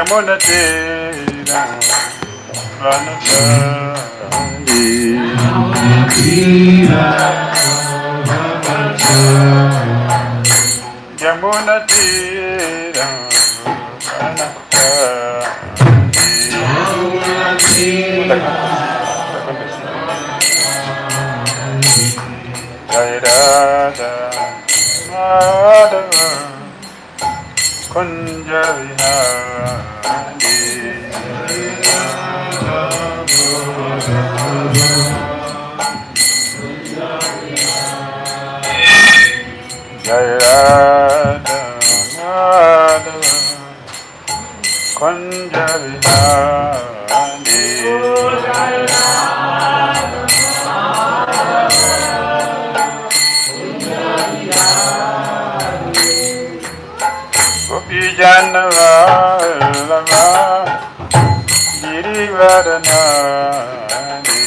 Yamuna Dhira Radharani Yamuna Dhira Jai Radha Madhava Kunja Vihari Jai Radha Madhava Kunja Vihari Gopi Janavallabha Girivaranari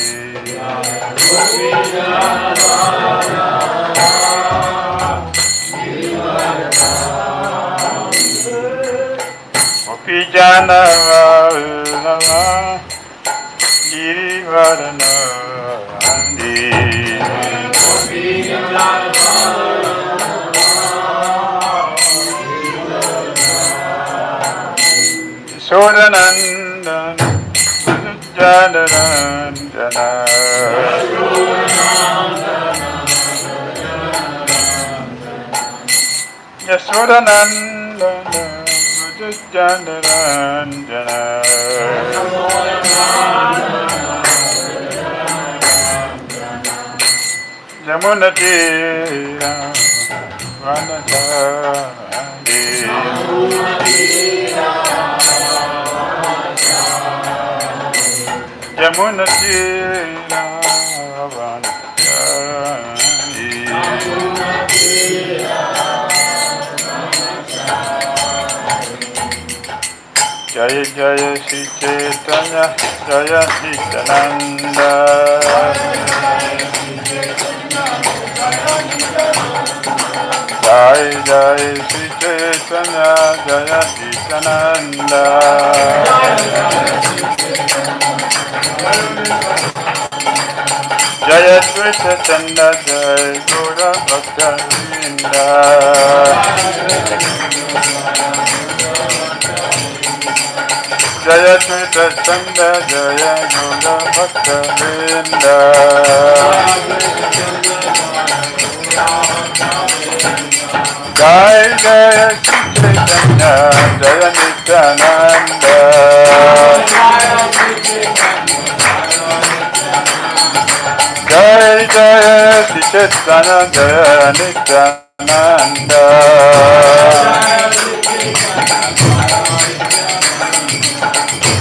Gopi Janavallabha Girivaranari Sodanandan Janaranjana Yasodanandan Janaranjana Yamunatira Vanachari Yamuna Dhira Vanachari Jaya Jaya Shri Chaitanya Jaya Nityananda Jaya Jaya Shri Chaitanya Jaya Nityananda Jaya Advaita Chanda Jaya Gaura Bhakta Vrinda Jaya Advaita Chanda Jaya Gaura Bhakta Vrinda Jaya Jaya Shri Chaitanya Jaya Nityananda Jai Jaya Shri Chaitanya Jaya Nityananda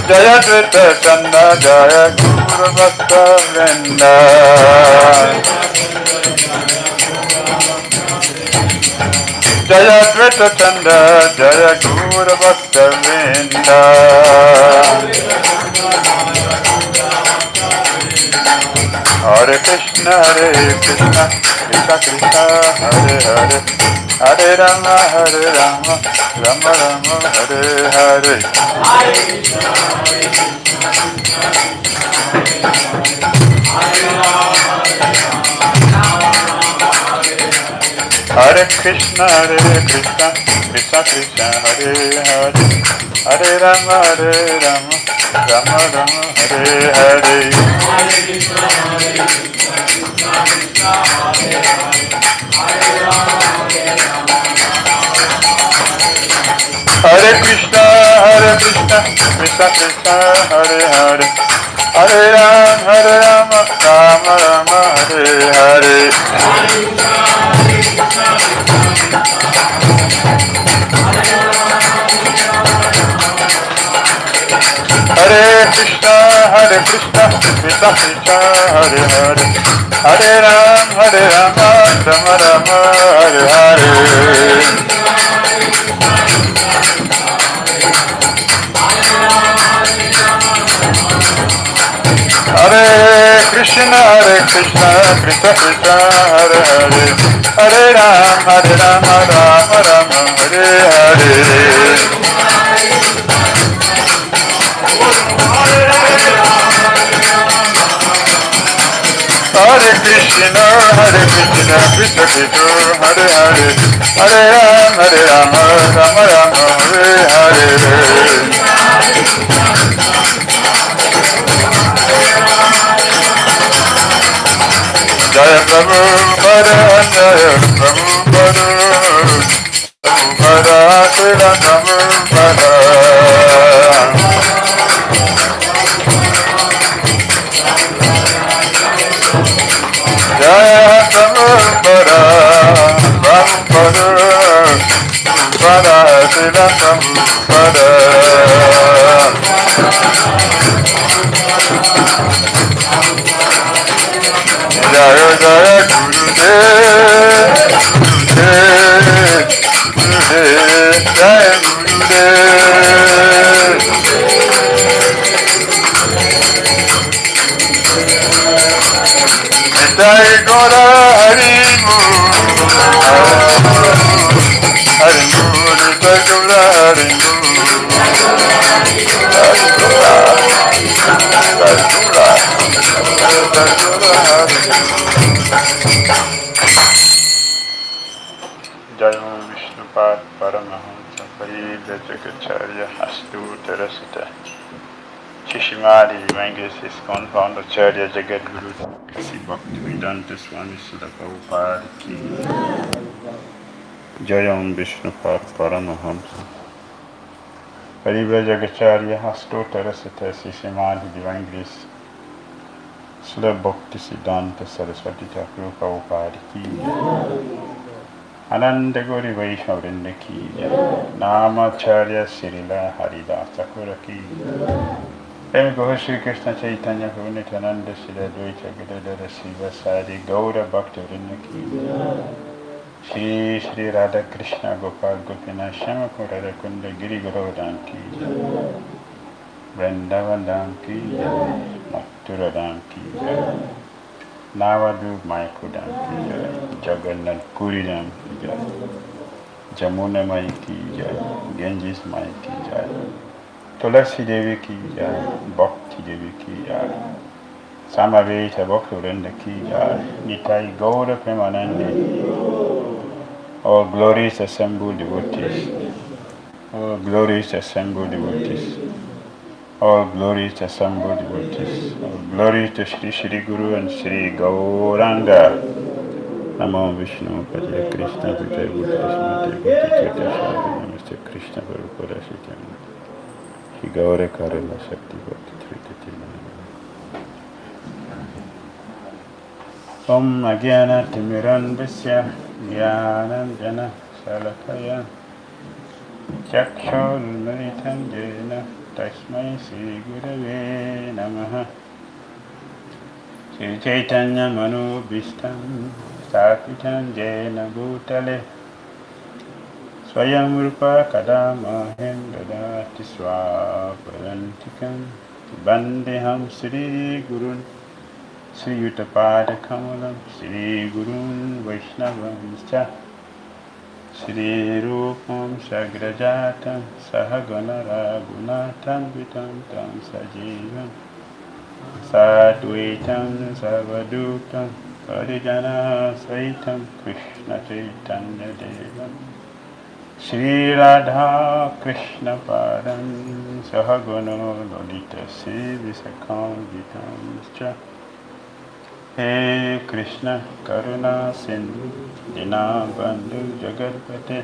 Jaya Advaita Chanda Jaya Guru Bhakta Vrinda Jaya Advaita Chanda Jaya Guru Bhakta Vrinda Hare Krishna Krishna Krishna Hare Hare Hare Rama Rama Rama Hare Hare Hare Krishna Krishna Krishna Hare Hare Hare Rama Rama Hare Hare Hare Krishna Krishna Krishna Hare Hare Hare Rama Rama Hare Hare Hare Krishna Krishna Krishna Hare Hare Hare Rama Rama Hare Hare Hare Krishna Krishna Krishna Hare Hare Hare Rama Rama Hare Hare Krishna, Krishna Krishna, Hare Hare, Hare Rama, Rama Rama, Hare Hare. Jaya Prabhupada, Jaya Prabhupada, Prabhupada, Srila Prabhupada. Jaya Prabhupada, Prabhupada, Prabhupada, Srila Prabhupada. Jaya Jaya Gurudev, Gurudev, Gurudev, Jaya Gurudev. Jai Gora Hari Mool, Hari Mool, Jai Gora Hari Mool, Jai Gora, Jai Gora, Jai Gora Hari Mool. Jai Vishnupad Paramahamsa Parida Jagacharya Hastu Terasita Srimati Venkatesh Confound Acharya Jagat Guru Sri Bhakti Dhira Swami Srila Prabhupada Ki Jayam Vishnupad Paramahamsa Parida Jagacharya Hastu Terasita Srimati Divine Grace Srila Bhakti Siddhanta Saraswati Thakur Prabhupada Ki Ananda Gauri Vaishnavrinda Ki Namacharya Srila Haridas Thakur Ki Prema Gaur Shri Krishna Chaitanya Prabhu Nityananda Shri Advaita Gadadhara Srivasadi Gaura Bhakta Vrinda Ki Shri Shri Radha Krishna Gopal Gopinath Shama Radha Kunda Giri Govardhan Ki Vrindavan Dham Ki Mathura Dham Ki Navadu Mayapur Dham Ki Jagannath Puri Dham Ki Jamuna Mai Ki Ganges Mai Ki Tulasi Devi Ki Jai, Bhakti Devi Ki Jai, Samaveta Bhakti Vrinda Ki Jai, Nitai Gaura Premanande, all glorious assembled devotees, all glorious assembled devotees, all glorious assembled devotees, all glory to Shri Shri Guru and Shri Gauranga. Namo Vishnu Padre Krishna Vijay Buddha Srimati Bhakti Cheta Shri Namaste Krishna Prabhupada Srityananda. Gaura Karala Shakti Bhakti Trikati Om Agyana Timiran Visya Jnanam Jana Salakaya Chakshol Maritam Jena Tasmai Sri Gurave Namaha Sri Chaitanya Manu Bhistam Sapitam Jena Bhutale Swayam Rupa Kadamahem Dadati Swaparantikam Bandeham Sri Gurun Sri Yuttapada Kamalam Sri Gurun Vaishnavamscha Sri Rupam Sagrajatam Sahagana Ragunatam Vitam Tam Sajivam Sadvaitam Savadutam Parijana Saitam Krishna Chaitanya Devam Shri Radha Krishna Padam Sahagano Lolita Sri Visakam Vitamscha He Krishna Karuna Sindhu Dinabandhu Jagatpate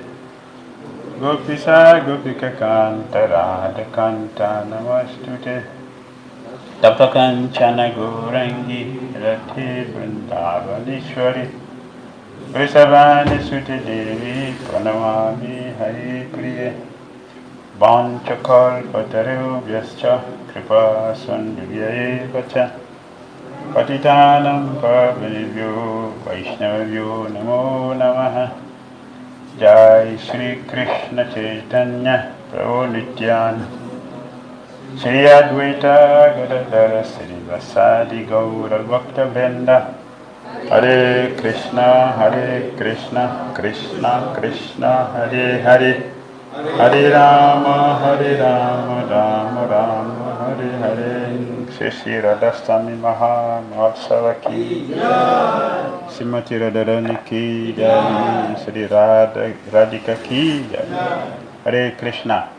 Gopisa Gopika Kanta Radha Kanta Namastute Tapakanchana Gourangi Radhe Vrindavaneshwari Vrisavani Sute Devi Pranamami Hari Priye Vanchakal Pataru Vyascha Kripa Sandhyaye Vacha Patitanam Pavanibhyo Vaishnavyo Namo Namaha Jai Shri Krishna Chaitanya Prabhu Nityananda Shri Advaita Gadadhara Srivasadi Gaura Bhakta Vrinda Hare Krishna Krishna Krishna Hare Hare Hare Rama Rama Rama Hare Hare Sri Radhastami Maha Mahotsava ki jai. Srimati Radharani ki jai. Sri Radhika ki jai. Hare Krishna.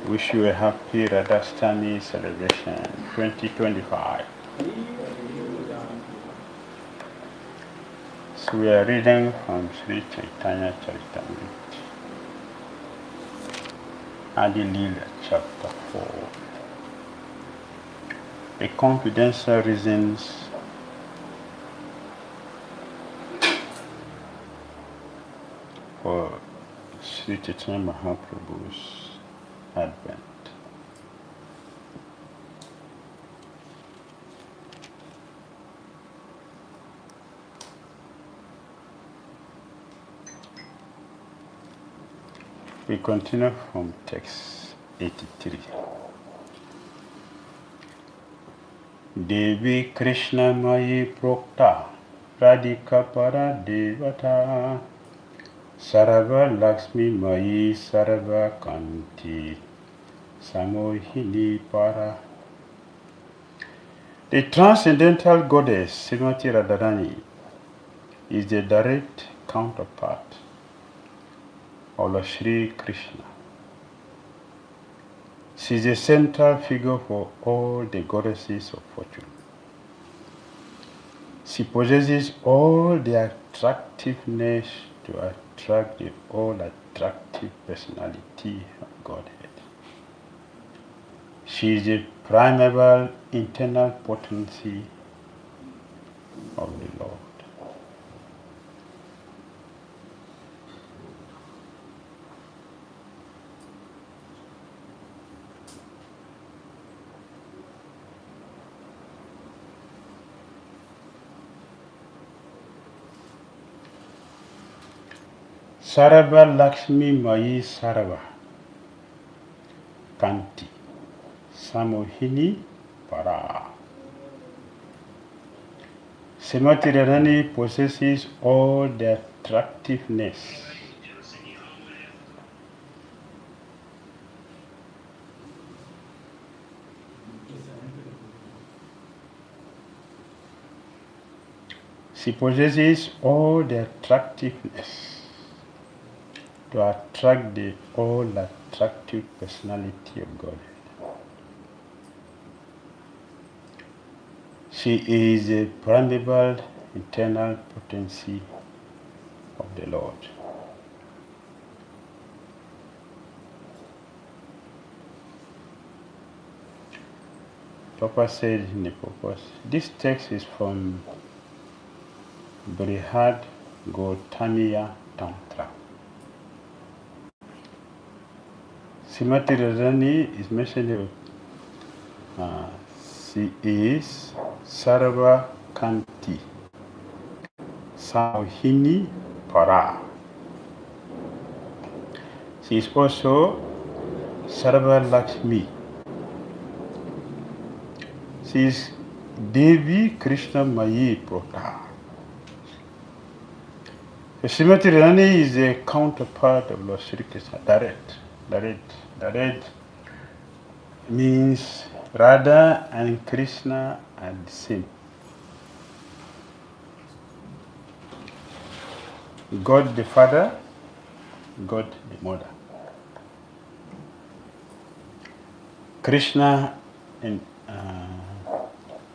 Wish you a happy Radhastami celebration 2025. So we are reading from Sri Chaitanya Charitamrita, Adi Leela, chapter 4. The confidential reasons for Sri Chaitanya Mahaprabhu's advent. We continue from text 83. Devi Krishna Mayi Prokta Radhika Para Devata Sarva Lakshmi Mayi Sarva Kanti Samohini Para. The transcendental goddess Srimati Radharani is the direct counterpart of Lord Shri Krishna. She is the central figure for all the goddesses of fortune. She possesses all the attractiveness to attract the all-attractive personality of Godhead. She is the primeval internal potency of the Lord. Sarva Lakshmi Mayi Sarva Kanti Samohini Para. Srimati Radharani possesses all the attractiveness to attract the all-attractive personality of God. She is the primeval internal potency of the Lord. Papa said in the purpose, this text is from Brihad Gautamiya Tantra. Srimati Radharani is mentioned. She is Sarva Kanti Samohini Para. She is also Sarva Lakshmi. She is Devi Krishna Mayi Prokta. Srimati Radharani is a counterpart of Lord Sri Krishna. Direct means Radha and Krishna are the same. God the Father, God the Mother. Krishna in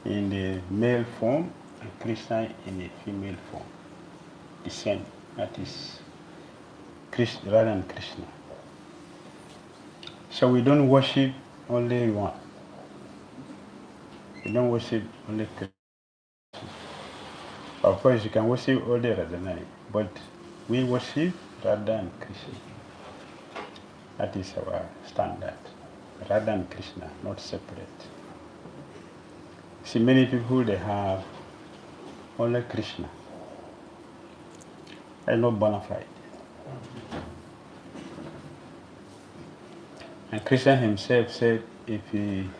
the male form and Krishna in the female form. The same. That is Radha and Krishna. So we don't worship only one. We don't worship only Krishna. Of course, you can worship only Radharani, but we worship Radha and Krishna. That is our standard. Radha and Krishna, not separate. See, many people, they have only Krishna. And not bona fide. And Krishna himself said, if you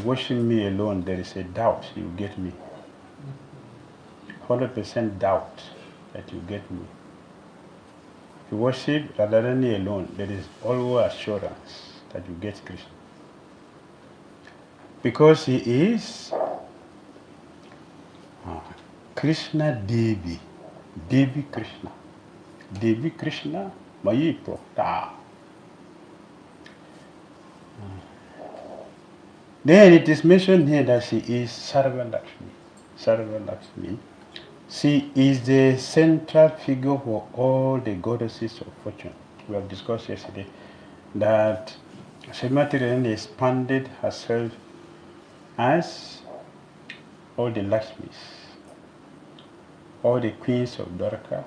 worship me alone, there is a doubt you get me. 100% doubt that you get me. If you worship Radharani alone, there is always assurance that you get Krishna. because he is Krishna Devi. Devi Krishna. Devi Krishna Mayi Prokta. Then it is mentioned here that she is Sarva Lakshmi. Sarva Lakshmi. She is the central figure for all the goddesses of fortune. We have discussed yesterday that Srimati Radharani expanded herself as all the Lakshmis, all the queens of Dwarka,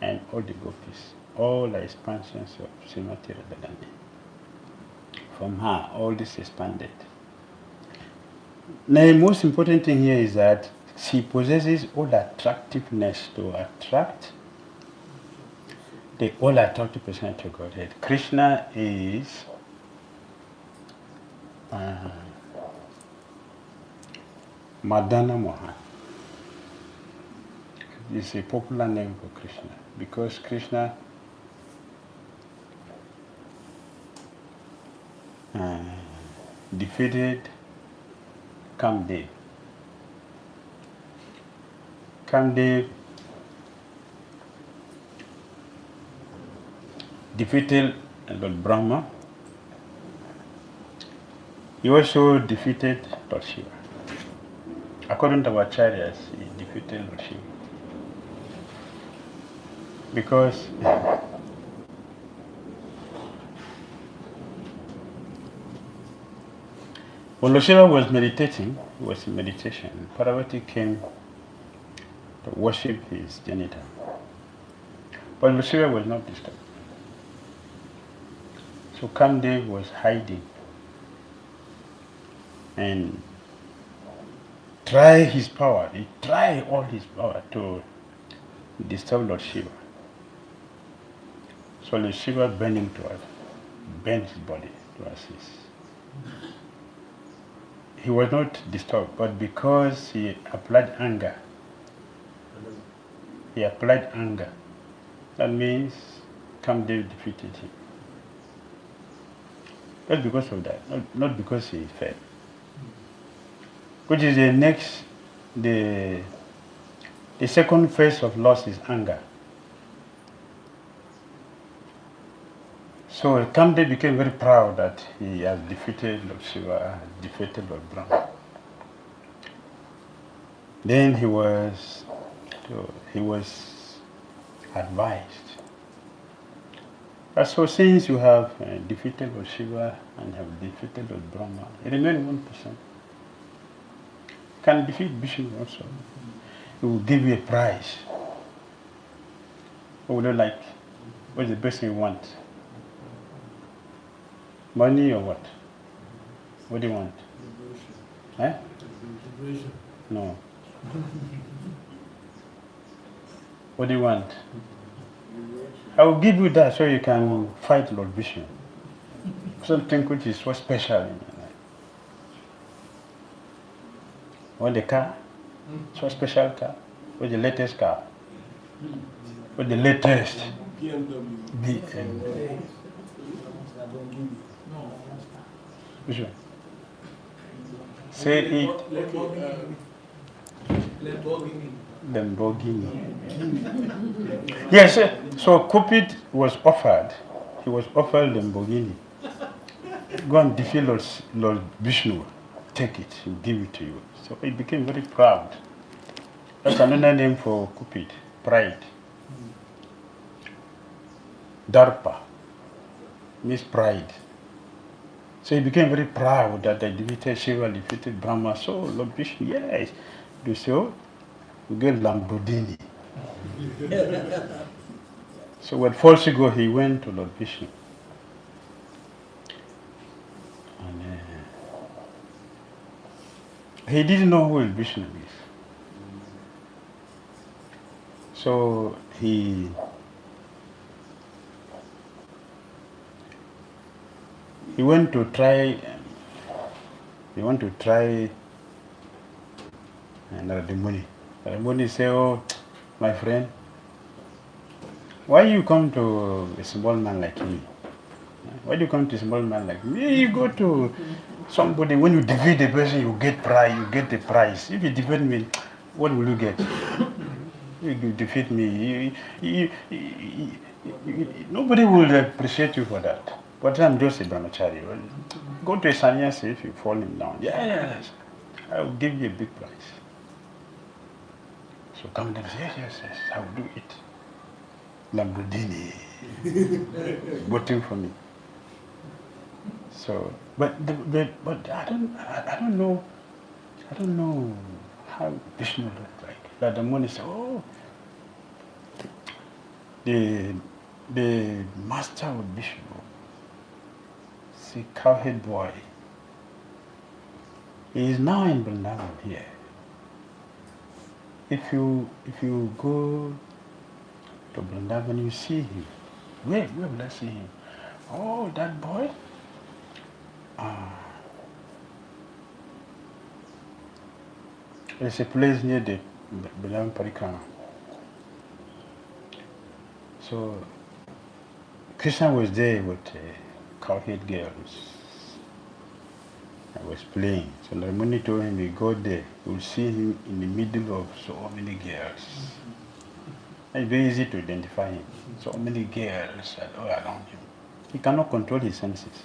and all the gopis. All are expansions of Srimati Radharani. From her, all this expanded. Now, the most important thing here is that she possesses all the attractiveness to attract the all attractive personality of Godhead. Krishna is Madana Mohan. It's a popular name for Krishna because Krishna defeated Kamdev. Kamdev defeated Lord Brahma. He also defeated Lord Shiva. According to our acharyas, he defeated Lord Shiva. Because when Lord Shiva was meditating, he was in meditation, Parvati came to worship his genital. But Lord Shiva was not disturbed. So Kamdev was hiding and tried his power. He tried all his power to disturb Lord Shiva. So Lord Shiva bent him to earth, bent his body to assist. He was not disturbed, but because he applied anger, that means Kamdev defeated him. Just because of that, not because he fell. Which is the next, the second phase of loss is anger. So Kamdev became very proud that he has defeated Lord Shiva, defeated Lord Brahma. Then he was advised. So since you have defeated Lord Shiva and have defeated Lord Brahma, it remains 1%. Can defeat Vishnu also. He will give you a prize. What would you like? What's the best thing you want? Money or what? What do you want? Eh? No. What do you want? I will give you that so you can fight Lord Vishnu. Something which is so special in your life. Want the car? So special car? What's the latest car? What's the latest? BMW. Which one? Say it. Lamborghini. Yes, so Cupid was offered. He was offered Lamborghini. Go and defeat Lord Vishnu. Take it. He'll give it to you. So he became very proud. That's another name for Cupid. Pride. Darpa means pride. So he became very proud that they defeated Shiva, defeated Brahma. So Lord Vishnu, yes, do so. We get Lamborghini. So when false ego, he went to Lord Vishnu. And he didn't know who Vishnu is. So he went to try. He went to try Radharani. Radharani said, "Oh, my friend, why you come to a small man like me? Why do you come to a small man like me? You go to Somebody, when you defeat the person, you get prize. You get the prize. If you defeat me, what will you get? If you defeat me, nobody will appreciate you for that. But I'm just a brahmachari. Well, go to a sannyasi if you fall him down. Yes, I will give you a big prize. So come and say, yes, I will do it. Lamborghini, voting for me. So, but I don't know how Vishnu looked like. Radharani said, oh, the master of Vishnu, see, cowhead boy. He is now in Vrindavan here. If you go to Vrindavan, you see him. Where will I see him? Oh, that boy. There's a place near the Vrindavan Parikrama. So Krishna was there with cowhead girls. I was playing. So Ramani told him, we go there, you'll see him in the middle of so many girls. It's very easy to identify him. So many girls are all around him. He cannot control his senses.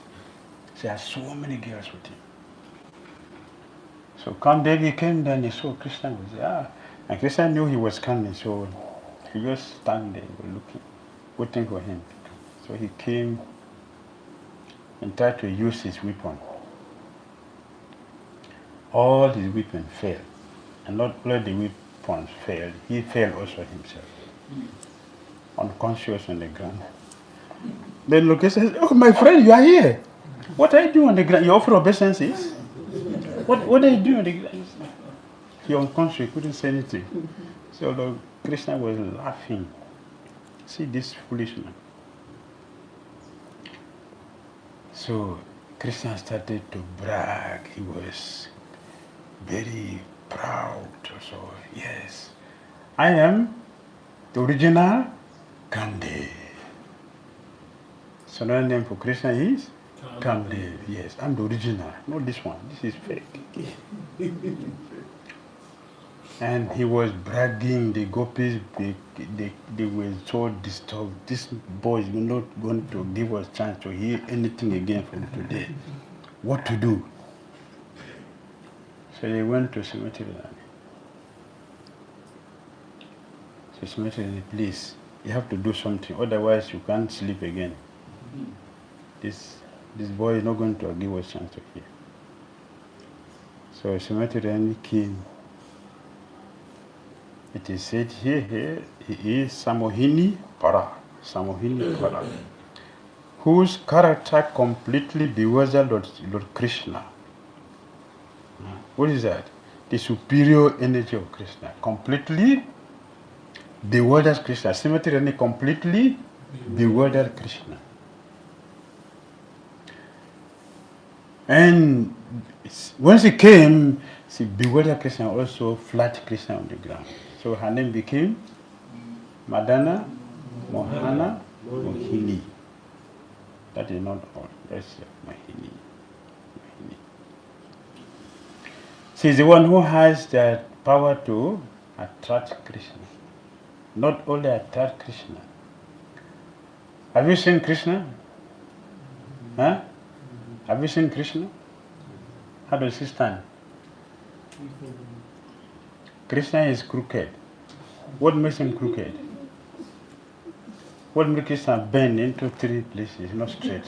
There are so many girls with him. So come there, he came down, he saw Krishna was there. And Krishna knew he was coming, so he just stand there looking, waiting for him. So he came and tried to use his weapon. All his weapons failed. And not only the weapons failed, he failed also himself. Unconscious on the ground. Then Lokesh says, oh, my friend, you are here. What are you doing on the ground? You offer obeisances? What are you doing on the ground? He unconscious, he couldn't say anything. So Krishna was laughing. See this foolish man. So Krishna started to brag. He was very proud. So, yes, I am the original Kamdev. So another name for Krishna is Kamdev. Yes, I'm the original, not this one. This is fake. And he was bragging. The gopis, they were so disturbed. This boy is not going to give us chance to hear anything again from today. What to do? So they went to Srimati. So Srimati, please, you have to do something, otherwise you can't sleep again. This boy is not going to give us chance to hear. So Srimati came. It is said here he is Samohini Para, whose character completely bewildered Lord Krishna. What is that? The superior energy of Krishna completely bewildered Krishna. Srimati Rani completely bewildered Krishna. And when she came, she bewildered Krishna, also flat Krishna on the ground. So her name became Madana Mohana Mohini. That is not all. That's Mohini. She is the one who has the power to attract Krishna. Not only attract Krishna. Have you seen Krishna? Huh? Have you seen Krishna? How does he stand? Krishna is crooked. What makes him crooked? What makes Krishna bend into three places, not straight?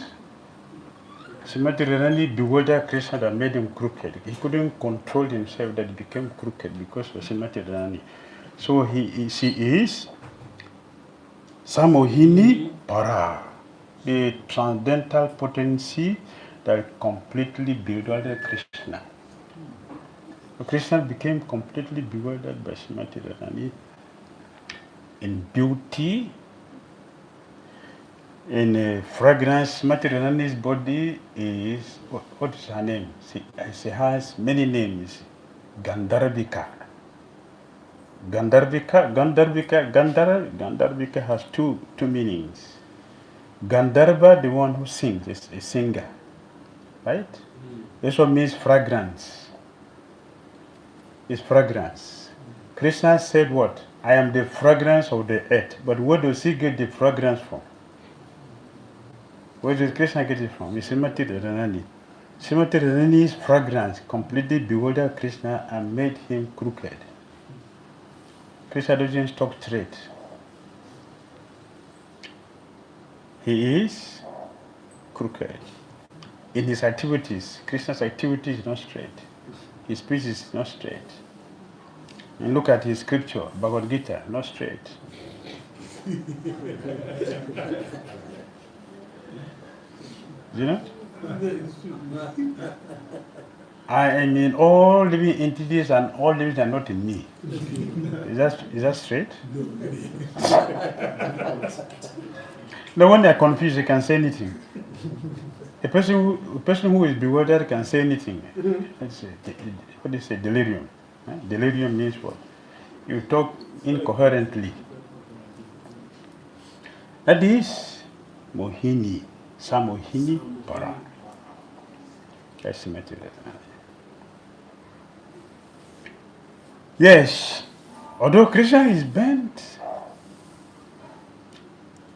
Srimati Radharani bewildered Krishna that made him crooked. He couldn't control himself, that he became crooked because of Srimati Radharani. So she is Samohini Para, the transcendental potency that completely bewildered Krishna. So Krishna became completely bewildered by Srimati Radharani in beauty, in fragrance. Srimati Radharani's body is, what is her name? She has many names. Gandharvika. Gandharvika has two meanings. Gandharva, the one who sings, is a singer, right? This one means fragrance. It's fragrance. Krishna said what? I am the fragrance of the earth. But where does he get the fragrance from? Where does Krishna get it from? It's Srimati Radharani. Srimati Radharani's fragrance completely bewildered Krishna and made him crooked. Krishna doesn't talk straight. He is crooked. In his activities, Krishna's activity is not straight. His speech is not straight. And look at his scripture, Bhagavad Gita, not straight. You know? I mean, all living entities and all living are not in me. Is that straight? No, when they're confused, they can say anything. A person who is bewildered can say anything. Let's say, what do you say? Delirium. Delirium means what? You talk incoherently. That is Mohini, Samohini Para. That's the material. Yes, although Krishna is bent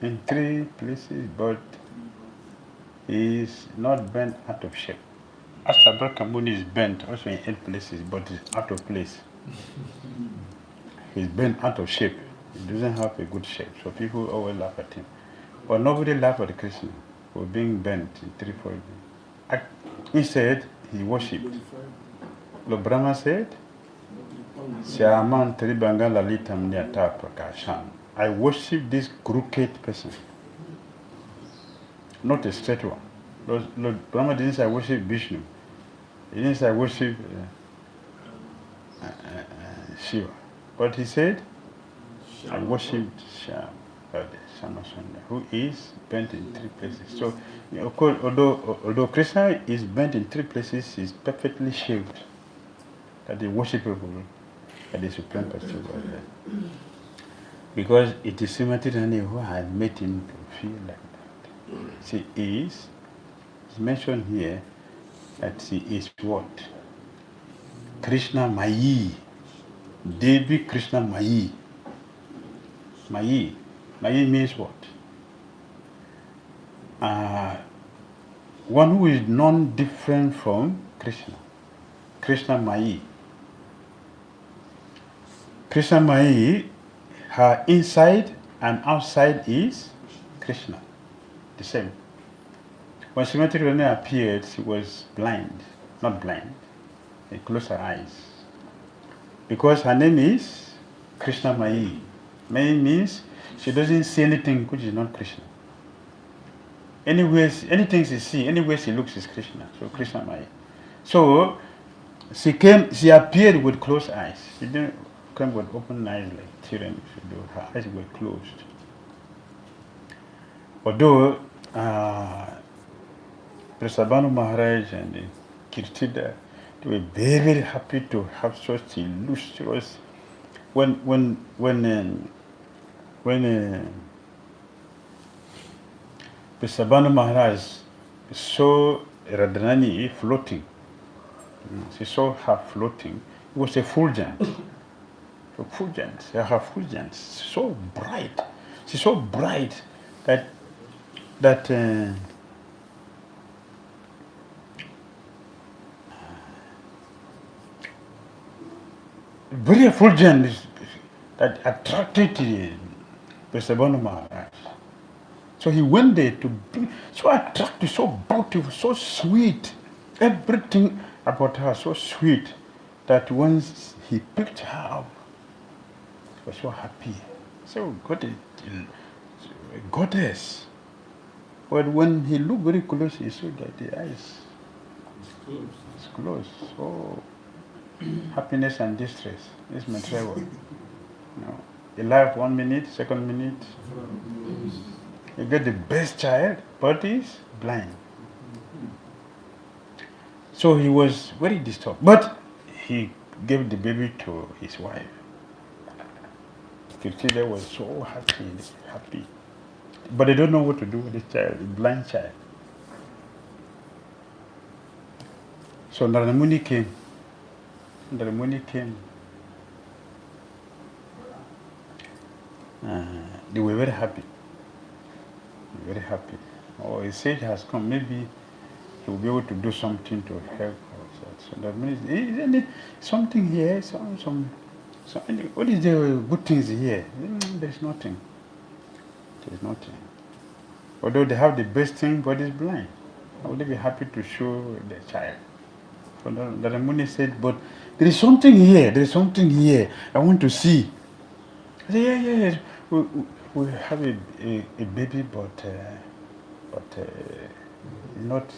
in 3 places, but he is not bent out of shape. Ashtabrakambuni is bent also in 8 places, but is out of place. He's bent out of shape. He doesn't have a good shape, so people always laugh at him. But nobody laughed at Krishna for being bent in 3 places. Instead, he worshipped. Lord Brahma said, Syaman Tribanga Lalitam Nyata Prakasham. I worship this crooked person, not a straight one. Lord Brahma didn't say I worship Vishnu. He didn't say I worship Shiva. But he said, I worshipped Shamasunda, who is bent in 3 places. So, of course, although Krishna is bent in 3 places, he's perfectly shaped. That the worshipable, that the Supreme Personality was there. Because it is Srimati Radharani who had made him to feel like that. She is, it's mentioned here that she is what? Krishna Mayi. Devi Krishna Mayi. Mayi. Mayi means what? One who is non-different from Krishna. Krishna Mayi. Krishna Mayi, her inside and outside is Krishna. The same. When Srimati Radharani appeared, she was blind. Not blind. She closed her eyes. Because her name is Krishna Mayi. Mayi means she doesn't see anything which is not Krishna. Anywhere, anything she sees, anywhere she looks is Krishna. So Krishna Mayi. So she appeared with closed eyes. She didn't come with open eyes like children should do. Her eyes were closed. Although Prasabhanu Maharaj and Kirtida, they were very, very happy to have such illustrious. When Prasabhanu Maharaj saw Radharani floating, she saw her floating. It was a fulgence. So fulgence, her fulgence, so bright. She's so bright that very fulgent that attracted Prasabhanu Maharaj. So he went there to bring, so attractive, so beautiful, so sweet. Everything about her so sweet that once he picked her up, he was so happy. So got a goddess. But when he looked very close, he saw that the eyes is closed. So happiness and distress. This may travel. You live 1 minute, 2nd minute. You get the best child, but he's blind. So he was very disturbed. But he gave the baby to his wife. Kirtida was so happy. But they don't know what to do with this child, a blind child. So Radharani came. Radharani came. They were very happy. Very happy. Oh, a sage has come. Maybe he will be able to do something to help us. So that means, isn't it something here? What is the good things here? There's nothing. There's nothing. Although they have the best thing, but it's blind. I would be happy to show the child. So the Ramuni said, but there is something here. There is something here. I want to see. I said, yeah. We have a baby, but not,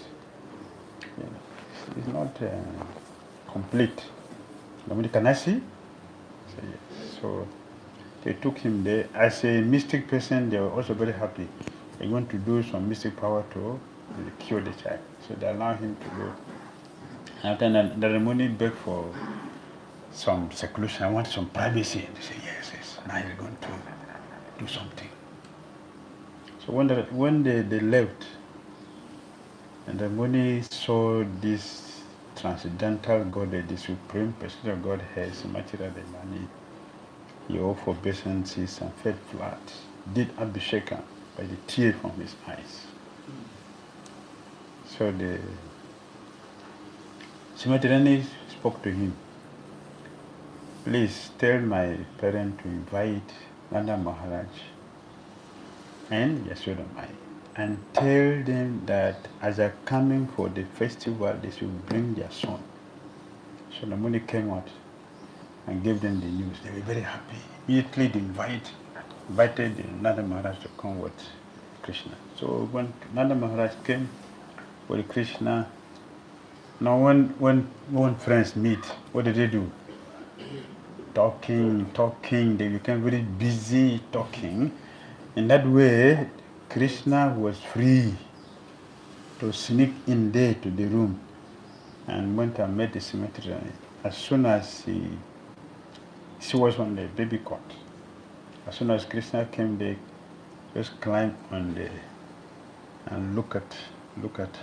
it's not complete. Nobody can I see? So, yes. So they took him there. As a mystic person, they were also very happy. They want to do some mystic power to cure the child. So they allow him to go. After that, the Ramuni begged for some seclusion. I want some privacy. They say, yes. Now you're going to do something. So when they left, and the Muni saw this transcendental Godhead, the supreme personal Godhead, Srimati Radharani, he offered obeisances and fell flat, did Abhisheka by the tears from his eyes. So the Srimati Radharani spoke to him. Please tell my parents to invite Nanda Maharaj and Yashoda Mai, and tell them that as they're coming for the festival, they should bring their son. So the Muni came out and gave them the news. They were very happy. Immediately they invited Nanda Maharaj to come with Krishna. So when Nanda Maharaj came with Krishna, now when friends meet, what did they do? Talking, they became very busy talking. In that way, Krishna was free to sneak in there to the room and went and met the Symmetry. As soon as she was on the baby cot, as soon as Krishna came there, just climbed on there and look at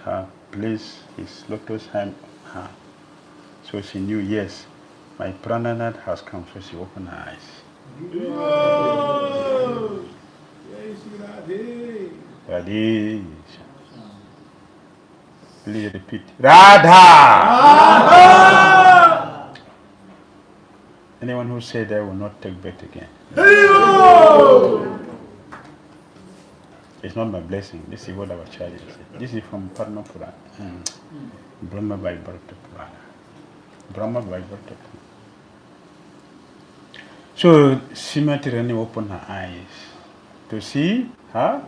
her, place his lotus hand on her. So she knew, yes, my Prananath has come, so she opened her eyes. Whoa! Radhe. Please repeat. Radha! Radha! Anyone who said that will not take birth again. It's not my blessing. This is what our child is. This is from Padma Purana. Brahma Vaivarta Purana. Brahma Vaivarta Purana. So Srimati Radharani opened her eyes to see her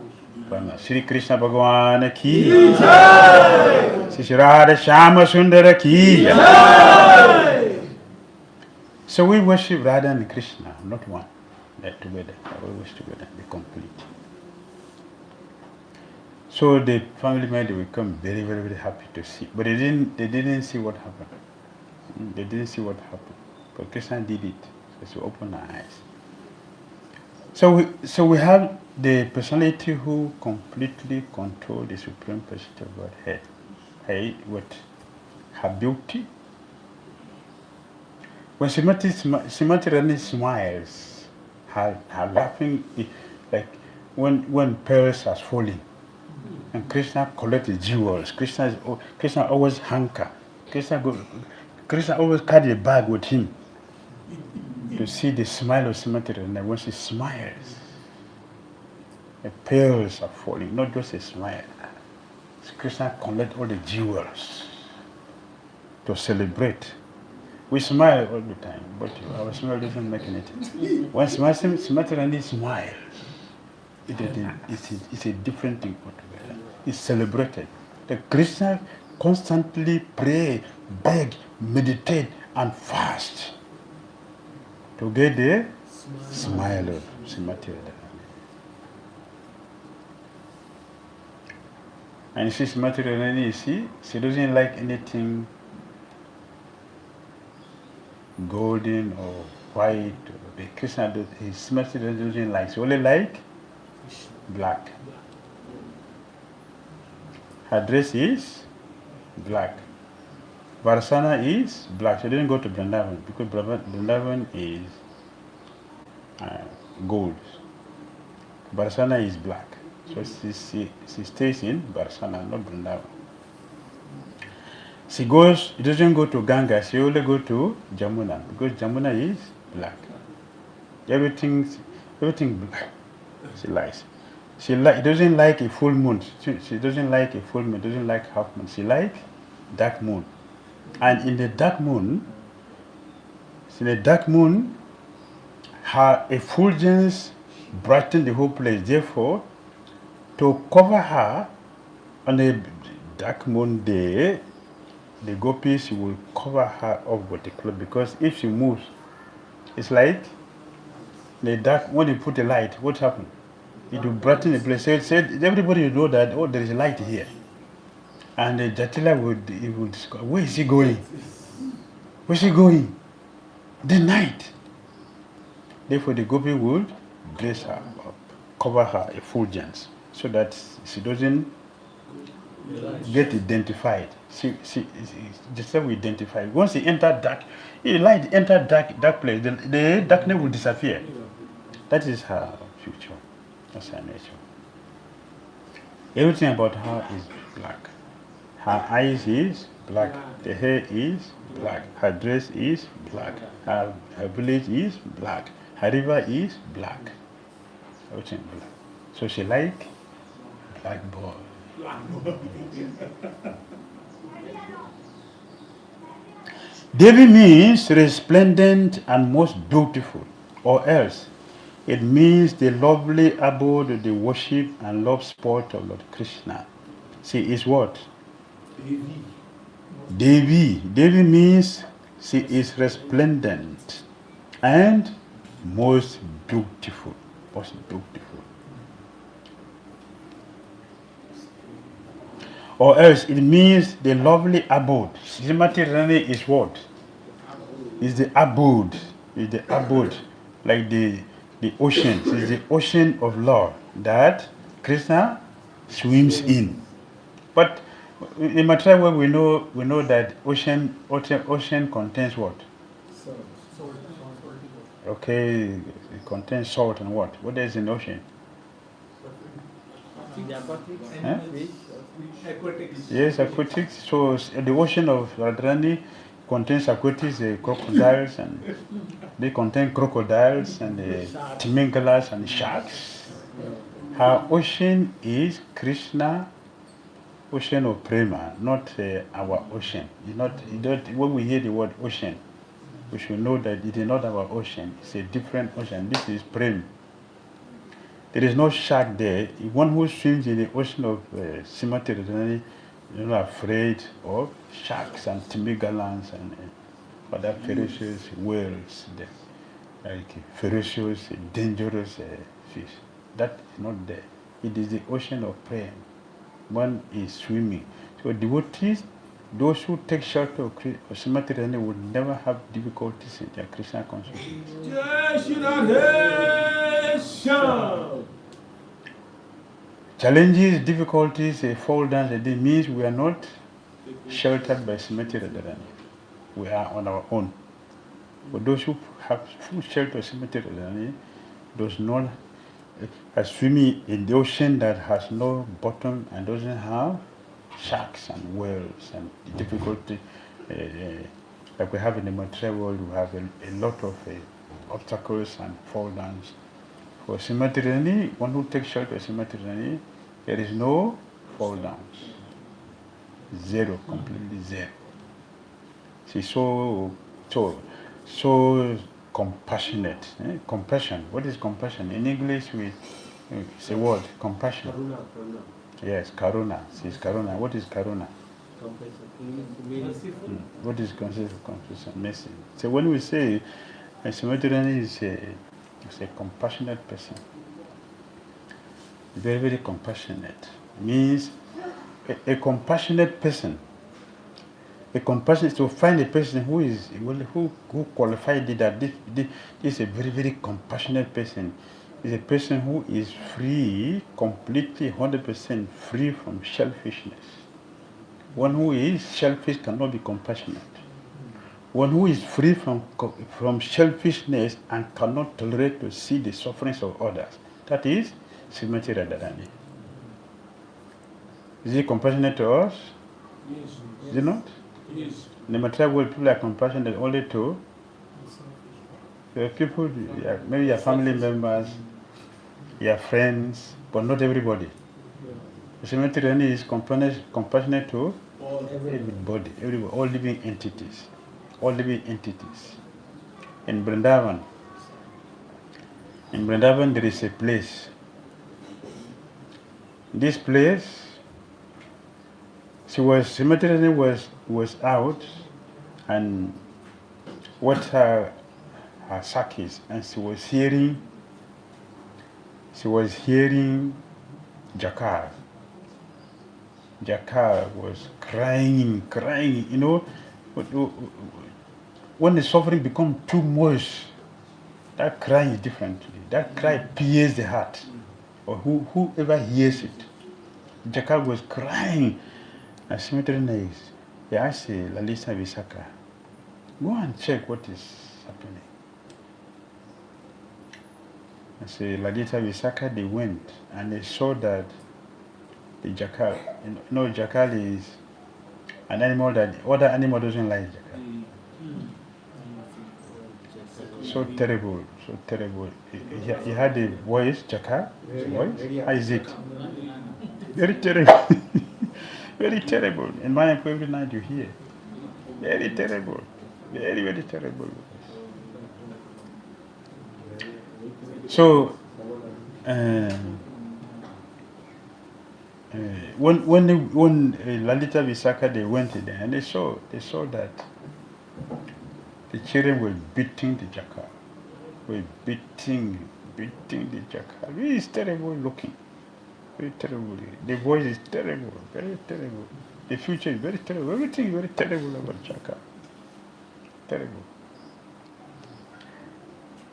Brahma. Sri Krishna Bhagavan ki jai. Sri Radha Shama Sundara ki jai. So we worship Radha and Krishna, not one. They're together. We worship together. They're complete. So the family members will become very, very, very happy to see. But they didn't see what happened. They didn't see what happened. But Krishna did it. So she opened her eyes. So we have the personality who completely control the Supreme Personality of Godhead. With her beauty. When Srimati Radharani smiles, her laughing, like when pearls are falling, and Krishna collects the jewels. Krishna always hanker. Krishna always carry a bag with him. To see the smile of Srimati Radharani, when she smiles, the pearls are falling, not just a smile. Krishna collects all the jewels to celebrate. We smile all the time, but our smile doesn't make anything. When Srimati Radharani smiles, it's a different thing altogether. It's celebrated. The Krishna constantly pray, beg, meditate, and fast to get the smile of Srimati Radharani. And you see Srimati Radharani, you see, she doesn't like anything golden or white. Or Krishna Srimati Radharani doesn't like. She only like black. Her dress is black. Varsana is black. She didn't go to Vrindavan because Vrindavan is gold. Varsana is black. So she stays in Varsana, not Vrindavan. She doesn't go to Ganga, she only go to Jamuna because Jamuna is black. Everything black. She likes. She doesn't like a full moon. She doesn't like a full moon, doesn't like half moon. She like dark moon. And in the dark moon, her effulgence brighten the whole place. Therefore, to cover her on a dark moon day, the gopis will cover her up with the cloth because if she moves, it's like the dark. When you put a light, what happens? It will brighten the place. So everybody will know that there is a light here, and the Jatila would discover, where is he going? Where's he going? The night. Therefore, the gopi would dress her up, cover her effulgence, so that she doesn't get identified. Just like we identify. Once he enter dark, light enter dark place, the darkness will disappear. That is her future. That's her nature. Everything about her is black. Her eyes is black. The hair is black. Her dress is black. Her village is black. Her river is black. Everything black. So she like black boy. Devi means resplendent and most beautiful, or else it means the lovely abode of the worship and love sport of Lord Krishna. She is what? Devi. Devi means she is resplendent and most beautiful. Most beautiful. Or else it means the lovely abode. Srimati Radharani is what? Is the abode. Is the abode. Like the ocean. It is the ocean of love that Krishna swims in. But in material world we know that ocean contains what? Salt. Okay, it contains salt and what? What is in the ocean? Huh? Aquatics. Yes, aquatics. So the ocean of Radharani contains aquatics, crocodiles, and they contain crocodiles and timingalas and sharks. Her ocean is Krishna, ocean of prema, not our ocean. When we hear the word ocean, we should know that it is not our ocean. It's a different ocean. This is prema. There is no shark there. One who swims in the ocean of Symbolism is not afraid of sharks and timingalans and other ferocious whales, like ferocious, dangerous fish. That is not there. It is the ocean of prayer. One is swimming. So devotees, those who take shelter of Symbolism would never have difficulties in their Krishna consciousness. Challenges, difficulties, fall down, it means we are not sheltered by Srimati Radharani. We are on our own. For those who have full shelter of Srimati Radharani, does not swimming in the ocean that has no bottom and doesn't have sharks and whales and difficulty like we have in the material world. We have a lot of obstacles and fall downs. For Srimati Radharani, one who takes shelter of Srimati Radharani, there is no fall downs. Zero, completely zero. She's so compassionate. Compassion. What is compassion? In English, it's a word, compassion. Karuna. Yes, karuna. She's karuna. What is karuna? Merciful. What is considered compassion? Mercy. So when we say Srimati Radharani is a compassionate person, very, very compassionate, means a compassionate person. A compassion is to find a person who qualified that this is a very, very compassionate person. Is a person who is free, completely 100% free from selfishness. One who is selfish cannot be compassionate. One who is free from selfishness and cannot tolerate to see the sufferings of others. That is Srimati Radharani. Is he compassionate to us? Yes. Is he not? Yes. In the material world, people are compassionate only to people, maybe your family members, your friends, but not everybody. Srimati Radharani is compassionate to everybody, all living entities. All living entities. In Vrindavan there is a place. This place, Srimati Radharani was out and what her sack is, and she was hearing Jakar. Jakar was crying, you know. When the suffering becomes too much, that cry is different. That cry pierces the heart, or whoever hears it. Jakar was crying, and Symmetry he asked Lalita Visakha, go and check what is happening. And so Lalita Visakha, they went, and they saw that the jackal, jackal is an animal that other animal doesn't like jackal. So terrible. He had a voice, jackal, voice. How is it? Very terrible. Very terrible. In my every night you hear. Very terrible. Very, very terrible. So, when Lalita Visakha, they went there and they saw that the children were beating the jackal. Were beating the jackal. It's terrible looking. Very terrible. The voice is terrible. Very terrible. The future is very terrible. Everything is very terrible about jackal. Terrible.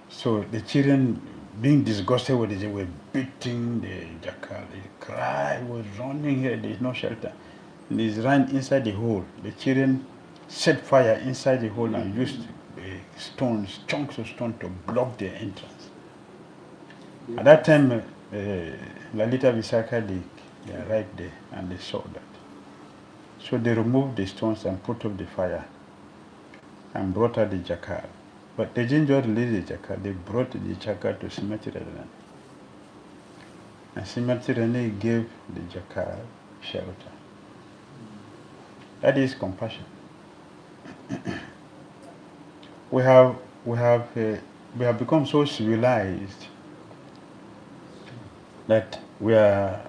So the children, being disgusted with it, they were beating the jackal. The cry was running here. There is no shelter. And he ran inside the hole. The children set fire inside the hole and used stones, chunks of stone, to block their entrance. At that time, Lalita Visakha, they arrived there and they saw that. So they removed the stones and put up the fire and brought out the jackal. But they didn't just release the jackal, they brought the jackal to Srimati Radharani. And Srimati Radharani gave the jackal shelter. That is compassion. We have become so civilized that we are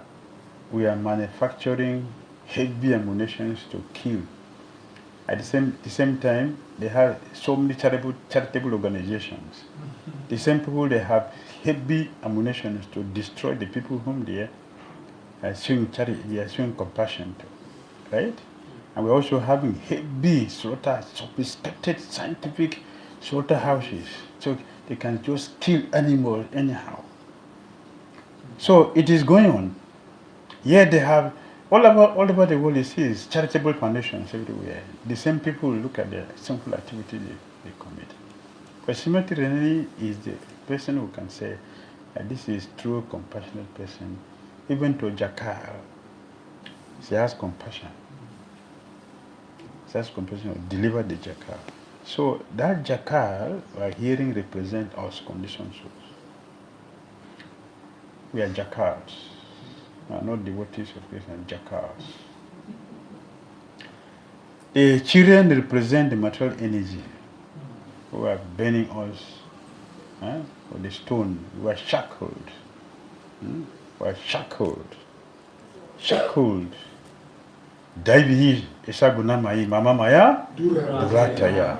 manufacturing heavy ammunition to kill. At the same time, they have so many charitable organizations. The same people, they have heavy ammunition to destroy the people whom they are showing charity, they are showing compassion to, right? And we're also having heavy sophisticated scientific slaughterhouses, so they can just kill animals anyhow. So it is going on. Yet they have all over the world. You see is charitable foundations everywhere. The same people look at the simple activity they commit. But Srimati Radharani is the person who can say that this is true compassionate person. Even to jackal, she has compassion. She has compassion to deliver the jackal. So that jackal we are hearing represent us conditioned souls. We are jackals. We are not devotees of Krishna, jackals. The children represent the material energy who are burning us with the stone. We are shackled. We are shackled. Shackled. Daivihi Isagunamai Mama Maya Durataya.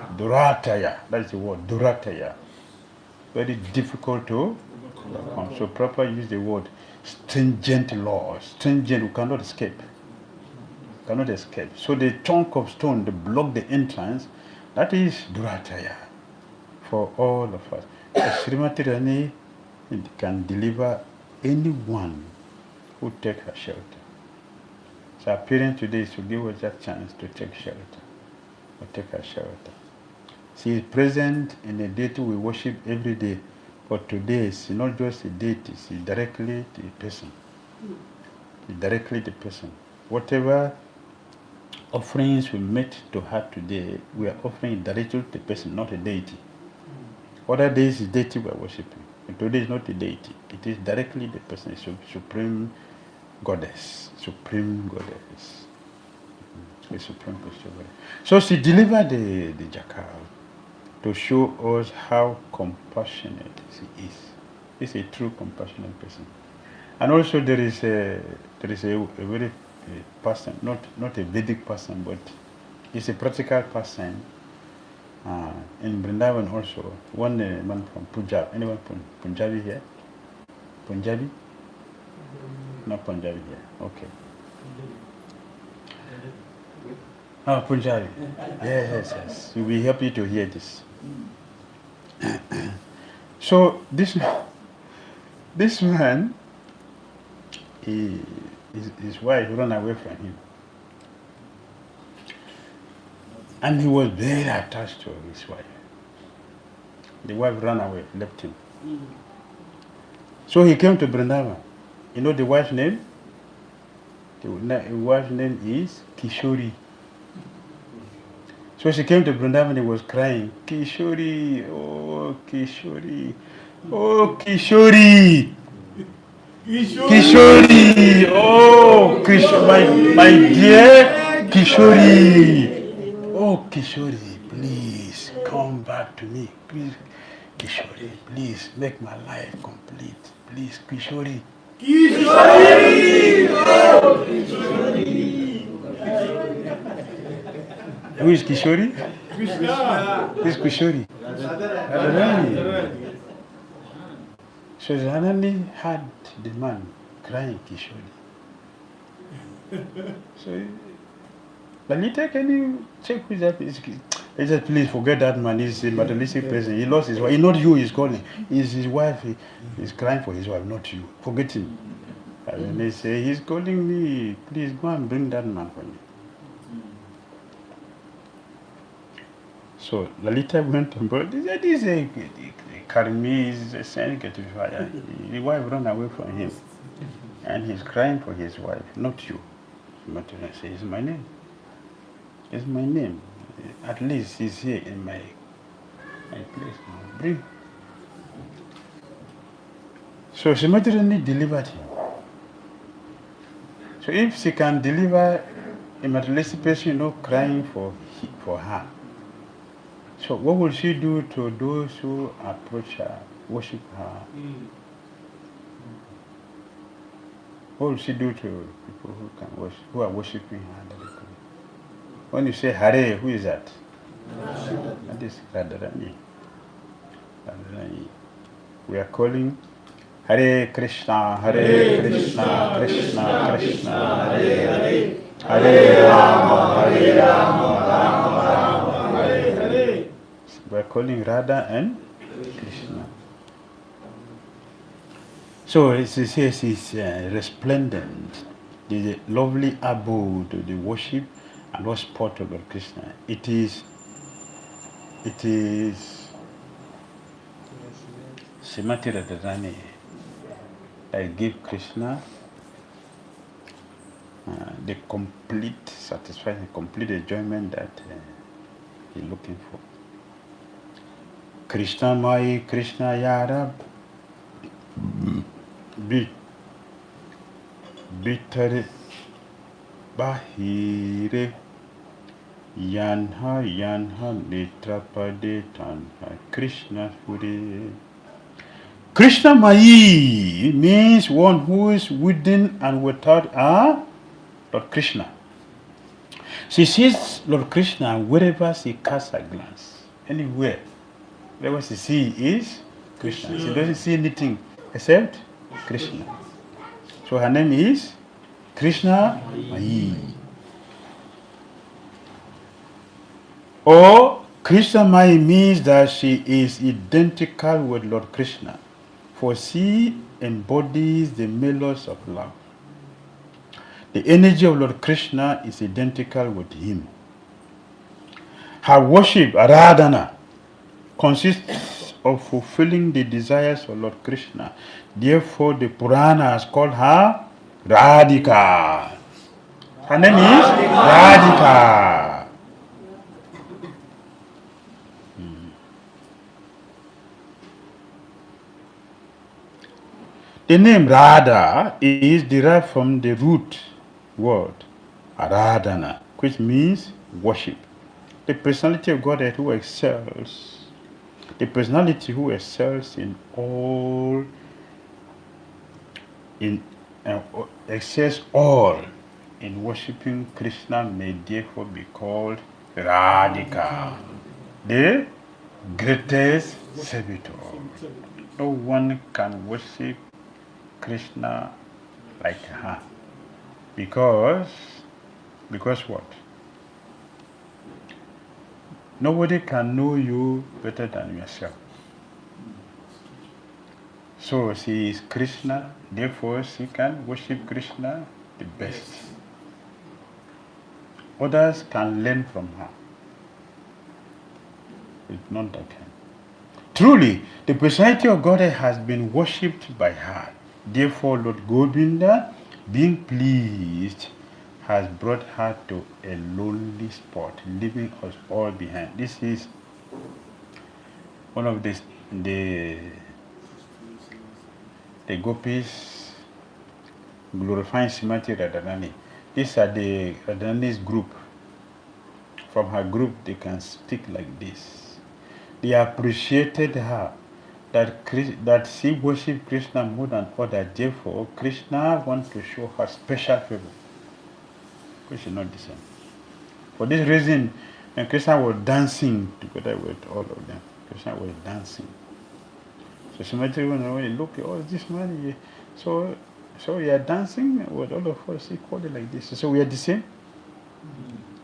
That's the word, Durataya. Very difficult to overcome. So proper use the word stringent laws. Stringent, we cannot escape. Cannot escape. So the chunk of stone, that block the entrance, that is Durataya for all of us. Srimati Radharani can deliver anyone who takes her shelter. So our parents today is to give us that chance to take shelter, or take our shelter. She is present in the deity we worship every day, but today it's not just a deity, it's directly the person. It's directly the person. Whatever offerings we make to her today, we are offering it directly to the person, not a deity. Other days is deity we are worshiping. But today is not a deity. It is directly the person, it's supreme goddess. Supreme goddess. The supreme goddess. So she delivered the jackal to show us how compassionate she is. She's a true compassionate person. And also there is a very pastime, not a Vedic pastime, but it's a practical pastime. In Vrindavan also, one man from Punjab. Anyone from Punjabi here? Punjabi? Not Punjabi here. Okay. Oh, Punjabi. Yes. We will help you to hear this. So this man, his wife ran away from him. And he was very attached to his wife. The wife ran away, left him. So he came to Vrindavan. You know the wife's name? The wife's name is Kishori. So she came to Vrindavan, he was crying, Kishori, oh Kishori, oh Kishori. Kishori, oh Kishori, my dear Kishori. Oh Kishori, please come back to me. Please, Kishori, please make my life complete. Please, Kishori. Kishori! Oh, Kishori! Who is Kishori? Krishna. Who is Kishori? Radharani. So Radharani had the man crying Kishori. So, Lalita, can you check who that is? He said, please forget that man. He's a materialistic person. He lost his wife. Not you he's calling. It's his wife. He's crying for his wife, not you. Forget him. And they say, he's calling me. Please go and bring that man for me. So Lalita went on board. He said, this is Karmi is a saint get to fire. The wife ran away from him. And he's crying for his wife, not you. But I say, it's my name. It's my name. At least he's here in my place now. Bring. So Srimati delivered him. So if she can deliver a materialistic person, crying for her, so what will she do to those who approach her, worship her? What will she do to people who can worship, who are worshiping her directly? When you say Hare, who is that? That is Radharani. Radharani. We are calling Hare Krishna, Hare Krishna, Krishna Krishna, Hare Hare, Hare Rama, Hare Rama, Rama Rama, Hare Hare. We are calling Radha and Krishna. So it is resplendent, the lovely abode, the worship and what spot of Lord Krishna. It is Srimati Radharani that give Krishna the complete satisfaction, complete enjoyment that he's looking for. Krishna Mai, Krishna Yarab, Bitare Bahire Yanha Netrapade Tanha Krishna Puri. Krishna Mai means one who is within and without Lord Krishna. She sees Lord Krishna wherever she casts her glance. Anywhere. Wherever she sees is Krishna. She doesn't see anything except Krishna. So her name is Krishna Mai. Or Krishna Mai means that she is identical with Lord Krishna, for she embodies the melodies of love. The energy of Lord Krishna is identical with him. Her worship, Aradhana, consists of fulfilling the desires of Lord Krishna. Therefore, the Puranas call her Radhika. Her name is Radhika. The name Radha is derived from the root word Aradhana, which means worship. The personality of Godhead who excels, the personality who excels in all, excels all in worshipping Krishna may therefore be called Radhika, the greatest servitor. No one can worship Krishna like her. Because what? Nobody can know you better than yourself. So she is Krishna, therefore she can worship Krishna the best. Others can learn from her. It's not that kind. Truly, the personality of God has been worshipped by her. Therefore, Lord Govinda, being pleased, has brought her to a lonely spot, leaving us all behind. This is one of the gopis glorifying Srimati Radharani. These are the Radharani's group. From her group, they can speak like this. They appreciated her that she worshipped Krishna more than others. Therefore, Krishna wants to show her special favor, which is not the same. For this reason, when Krishna was dancing together with all of them, Krishna was dancing. So Srimati, when you look, oh, this man, so we are dancing with all of us. He called it like this. So we are the same.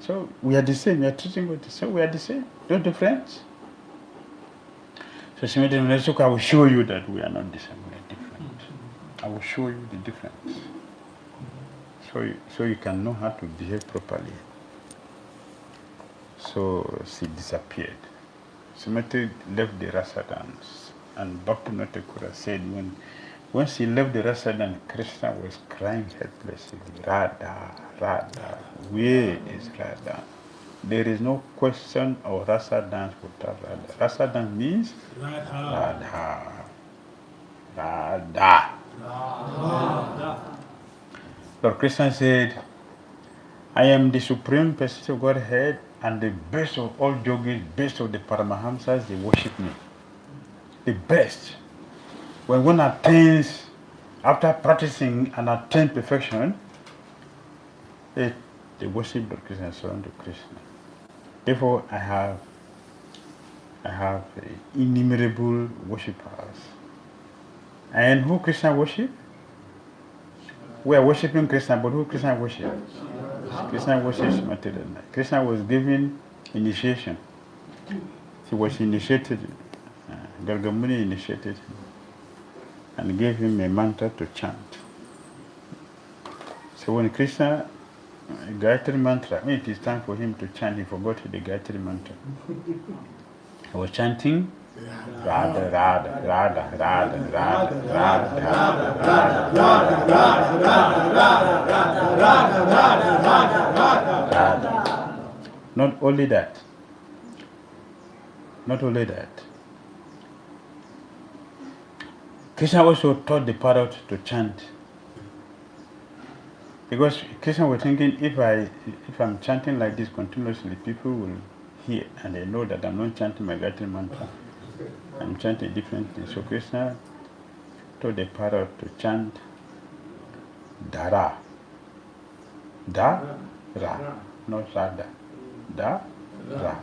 So we are the same. We are treating with the same. We are the same. No difference. So Srimati, I will show you that we are not the same. We are different. I will show you the difference. So you can know how to behave properly. So she disappeared. Srimati left the rasa dance, and Bhakti Dhira said when she left the rasa dance, Krishna was crying helplessly. Radha, Radha, where is Radha? There is no question of rasa dance without Radha. Rasa dance means Radha. Radha. Radha. Lord Krishna said, I am the supreme person of Godhead and the best of all yogis, best of the Paramahamsas, they worship me. The best. When one attains, after practicing and attain perfection, they worship Lord Krishna and surrender to Krishna. Therefore, I have innumerable worshippers. And who Krishna worship? We are worshipping Krishna, but who Krishna worship? Krishna worships Srimati Radharani. Krishna was given initiation. He was initiated. Gargamuni initiated him and gave him a mantra to chant. So when Krishna Gayatri mantra, when it is time for him to chant, he forgot the Gayatri mantra. He was chanting Radha, Radha, Radha, Radha, Radha, Radha, Radha. Not only that. Krishna also taught the parrot to chant. Because Krishna was thinking, if I'm chanting like this continuously, people will hear and they know that I'm not chanting my Gayatri mantra. I'm chanting different things. So Krishna told the parrot to chant Dhara. Da-ra. Not Radha. Da-ra.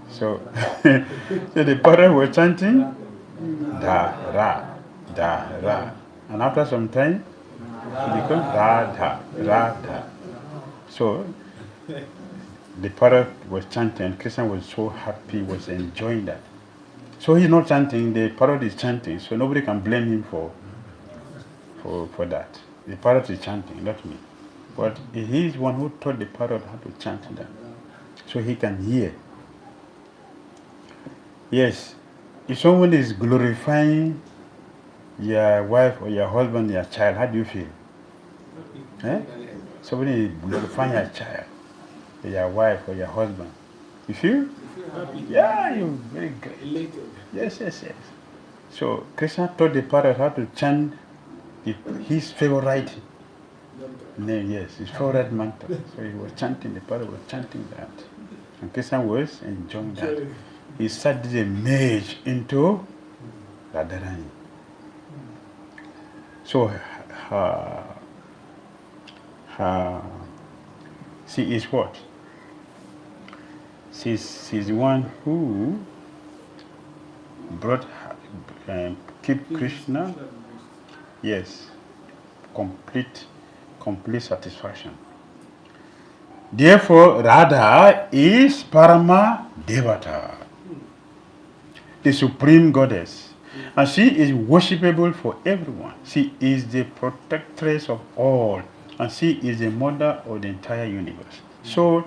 So, so the parrot was chanting Da-ra. Da-ra. And after some time, it becomes Radha. Radha. So, the parrot was chanting, Krishna was so happy, was enjoying that. So he's not chanting, the parrot is chanting, so nobody can blame him for that. The parrot is chanting, not me. But he is one who taught the parrot how to chant that. So he can hear. Yes. If someone is glorifying your wife or your husband, your child, how do you feel? Eh? Somebody is glorifying your child, or your wife or your husband. You feel? Yeah, you're very great. Elated. Yes, yes, yes. So Krishna taught the parrot how to chant his favorite name, yes, his favorite mantra. So he was chanting, the parrot was chanting that. And Krishna was enjoying that. He started a merge into Radharani. So she is what? She's the one who brought keep Krishna, yes, complete satisfaction. Therefore, Radha is Parama Devata, the supreme goddess, and she is worshipable for everyone. She is the protectress of all, and she is the mother of the entire universe. So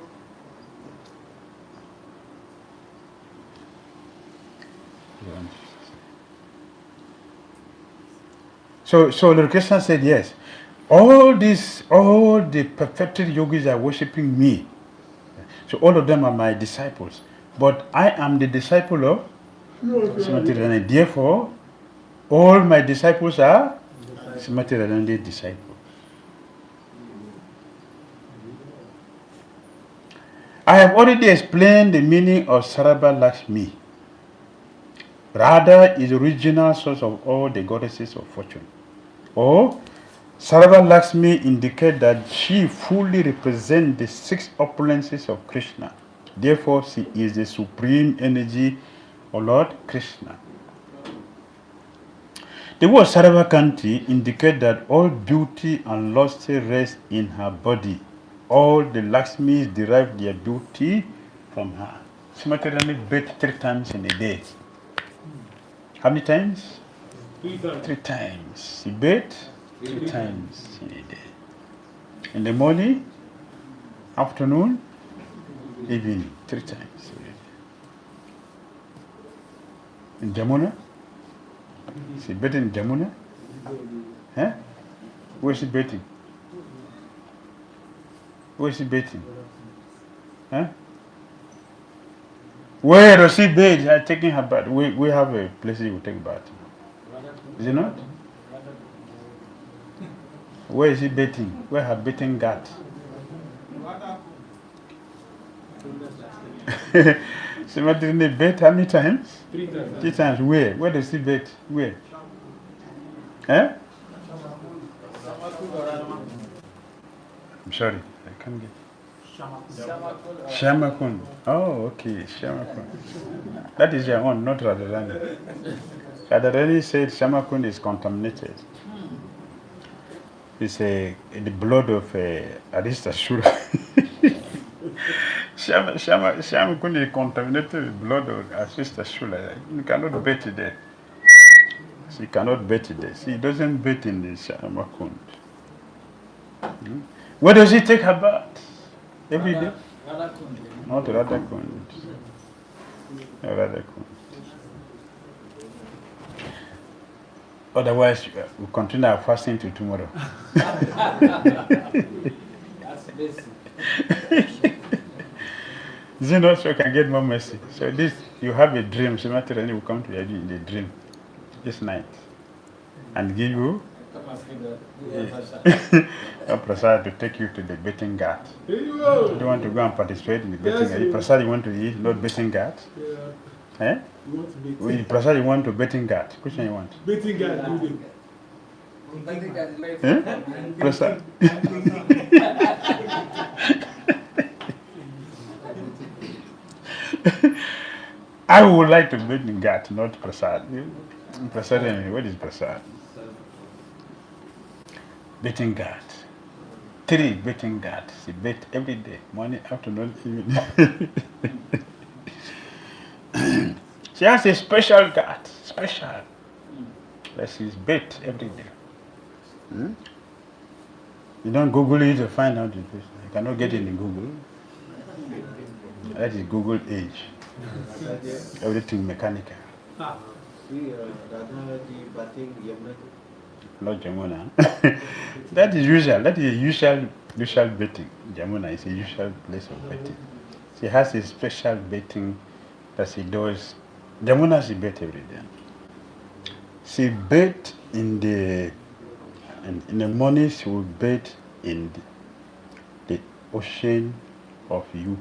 Lord Krishna said, yes, all the perfected yogis are worshipping me. So all of them are my disciples. But I am the disciple of Srimati Radharani. Therefore, all my disciples are Srimati Radharani's disciples. I have already explained the meaning of Sarabha Lakshmi. Radha is the original source of all the goddesses of fortune. Or Sarabha Lakshmi indicates that she fully represents the 6 opulences of Krishna. Therefore, she is the supreme energy of Lord Krishna. The word Saravakanti indicates that all beauty and lustre rest in her body. All the Lakshmis derive their beauty from her. Srimati Radharani bathes 3 times in a day. How many times? 3 times. 3 times. She bathes 3 times in a day. In the morning, afternoon, evening, 3 times. In Jamuna? She bathes in Jamuna? Huh? Where is she bathing? Where is she bathing? Huh? Where does she bathe? Taking her bath. We have a place you will take bath. Is it not? Where is she bathing? Where her bathing gat? She might didn't bathe how many times? 3 times. 3 times. Where? Where does she bathe? Where? Eh? I'm sorry, I can't get. Shamakun. Oh, okay, Shamakun. That is your own, not Radharani. Radharani said Shamakun is contaminated. It's the blood of Arista Shura. Shamakun is contaminated with blood of Arista Shura. You cannot bet it there. She cannot bet it there. She doesn't bet in the Shamakun. Where does she take her bath? Every day? Not Radhakund. Radhakund. Otherwise, we'll continue our fasting till tomorrow. That's basic. You know, so you can get more mercy. So this, you have a dream. Srimati Radharani will come to you in the dream this night and give you a prasad to take you to the betting ghat. Here you You go. don't want to go and participate in the betting Yes, ghat. Prasad you want to eat, not betting ghat. Yeah. Eh? You want to be With prasad you want to betting ghat. Which one you want? beating guy do Eh? Prasad. I would like to bet in ghat, not prasad. Prasad, what is prasad? Betting ghat. 3 betting ghat. She bet every day, morning, afternoon, evening. She has a special ghat, special. That she's bet every day. You don't Google it to find out the place. You cannot get it in Google. That is Google age. Everything mechanical. Not Jamuna. That is usual. That is usual betting. Jamuna is a usual place of betting. She has a special betting that she does. Jamuna, she bet every day. She bet in the morning. She will bet in the ocean of youth.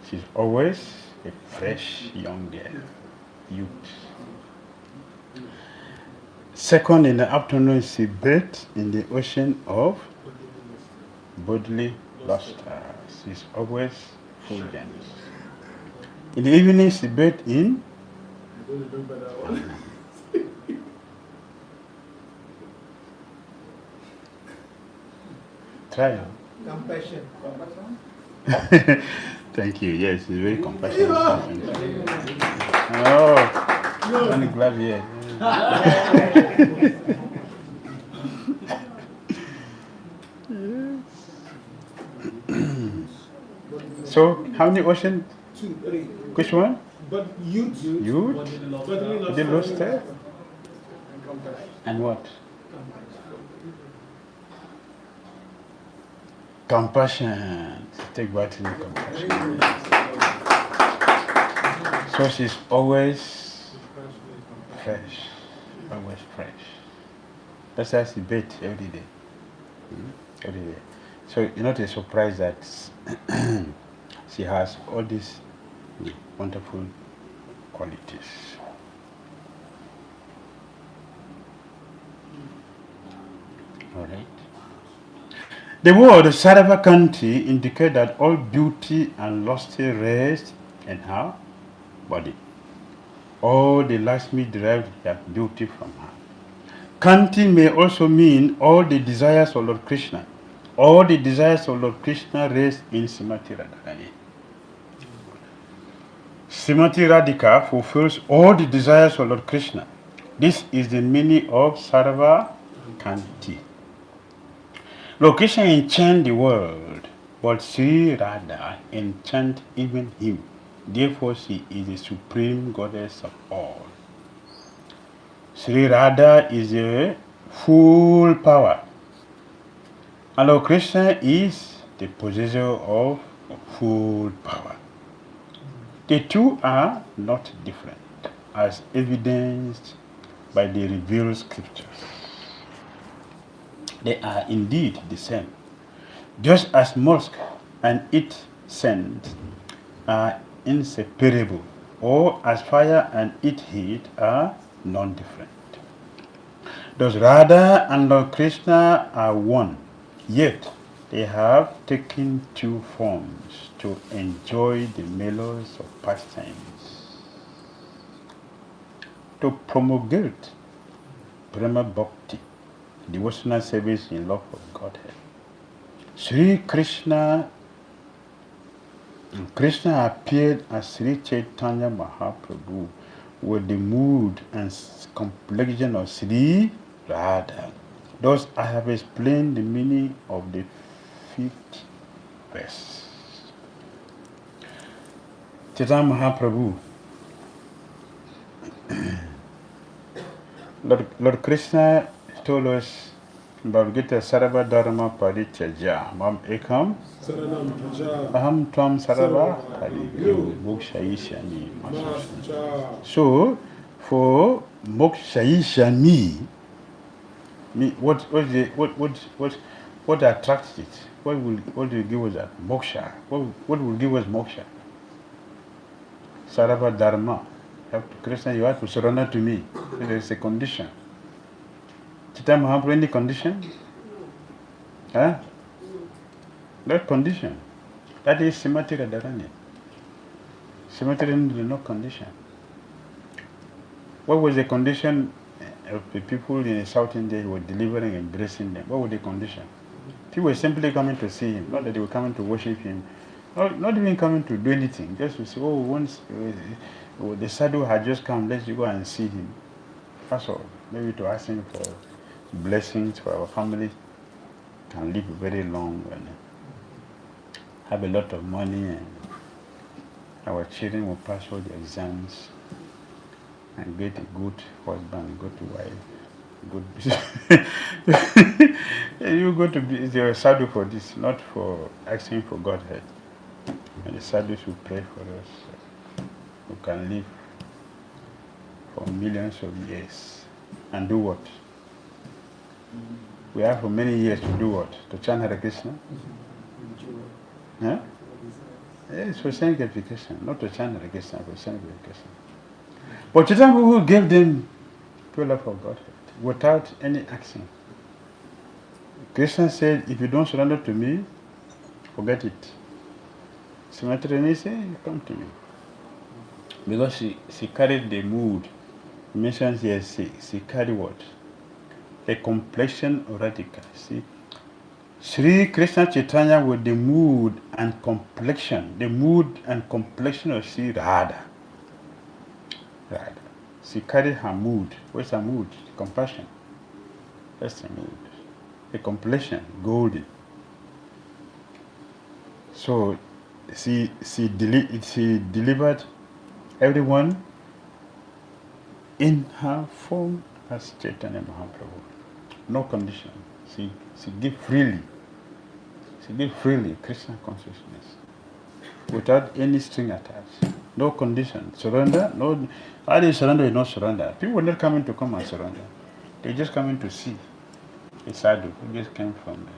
She's always a fresh young girl, youth. Second, in the afternoon, she bet in the ocean of bodily luster. She's always fulgent. In the evening, she bet in trial. Compassion. Thank you. Yes, it's very compassionate. Oh, I'm glad here. So, how many oceans? 2, 3. Which one? But youth. Youth? The luster? And what? Compassion. Take back in compassion. So she's always fresh. Always fresh. That's why she bet every day. Every day. So you're not a surprise that she has all these wonderful qualities. All right. The word Sarava Kanti indicate that all beauty and lustre rest in her body. All the Lakshmi derived their beauty from her. Kanti may also mean all the desires of Lord Krishna. All the desires of Lord Krishna rest in Srimati Radharani. Srimati Radhika fulfills all the desires of Lord Krishna. This is the meaning of Sarva Kanti. Lord Krishna enchant the world, but Sri Radha enchant even him. Therefore, she is the supreme goddess of all. Sri Radha is a full power, and Lord Krishna is the possessor of full power. The two are not different, as evidenced by the revealed scriptures. They are indeed the same. Just as musk and its scent are inseparable, or as fire and its heat are non-different. Thus Radha and Lord Krishna are one, yet they have taken two forms to enjoy the mellows of pastimes. To promulgate prema bhakti, devotional service in love of Godhead. Sri Krishna appeared as Sri Chaitanya Mahaprabhu with the mood and complexion of Sri Radha. Thus I have explained the meaning of the 5th verse. Chaitanya Mahaprabhu, Lord Krishna told us about Gita Sarva Dharma Parityajya Mam Ekam Aham Tvam Sarva Parigyo Mokshayishami. So for Mokshayishami, what attracts it? What will give us that? Moksha. What will give us moksha? Sarva Dharma. Krishna, you have to surrender to me. There is a condition. Chaitanya Mahaprabhu, any condition? Huh? That condition. That is Srimati Radharani. Srimati Radharani did no condition. What was the condition of the people in South India who were delivering and blessing them? What was the condition? People were simply coming to see him, not that they were coming to worship him, not even coming to do anything, just to say, oh, once the sadhu had just come, let's go and see him. That's all. Maybe to ask him for blessings for our family. can live very long and have a lot of money, and our children will pass all the exams and get a good husband, good wife, good business. You go to be the sadhu for this, not for asking for Godhead. And the sadhus will pray for us, who can live for millions of years and do what? We have for many years to do what? To chant Hare Krishna? Huh? It's for sanctification, not to chant Hare Krishna, for sanctification. But Chaitanya who gave them to love for Godhead without any action. Krishna said, if you don't surrender to me, forget it. Srimati said, come to me. Because she carried the mood. He mentions here, she carried what? A complexion of radical. See, Sri Krishna Chaitanya with the mood and complexion, of Sri Radha. Radha. She carried her mood. What's her mood? Compassion. That's the mood. A complexion, golden. So she delivered everyone in her form as Chaitanya Mahaprabhu. No condition. She gave freely. She gave freely Krishna consciousness without any string attached. No condition. Surrender. No. How do you surrender? You not surrender. People were not coming to come and surrender. They just coming to see. A sadhu who just came from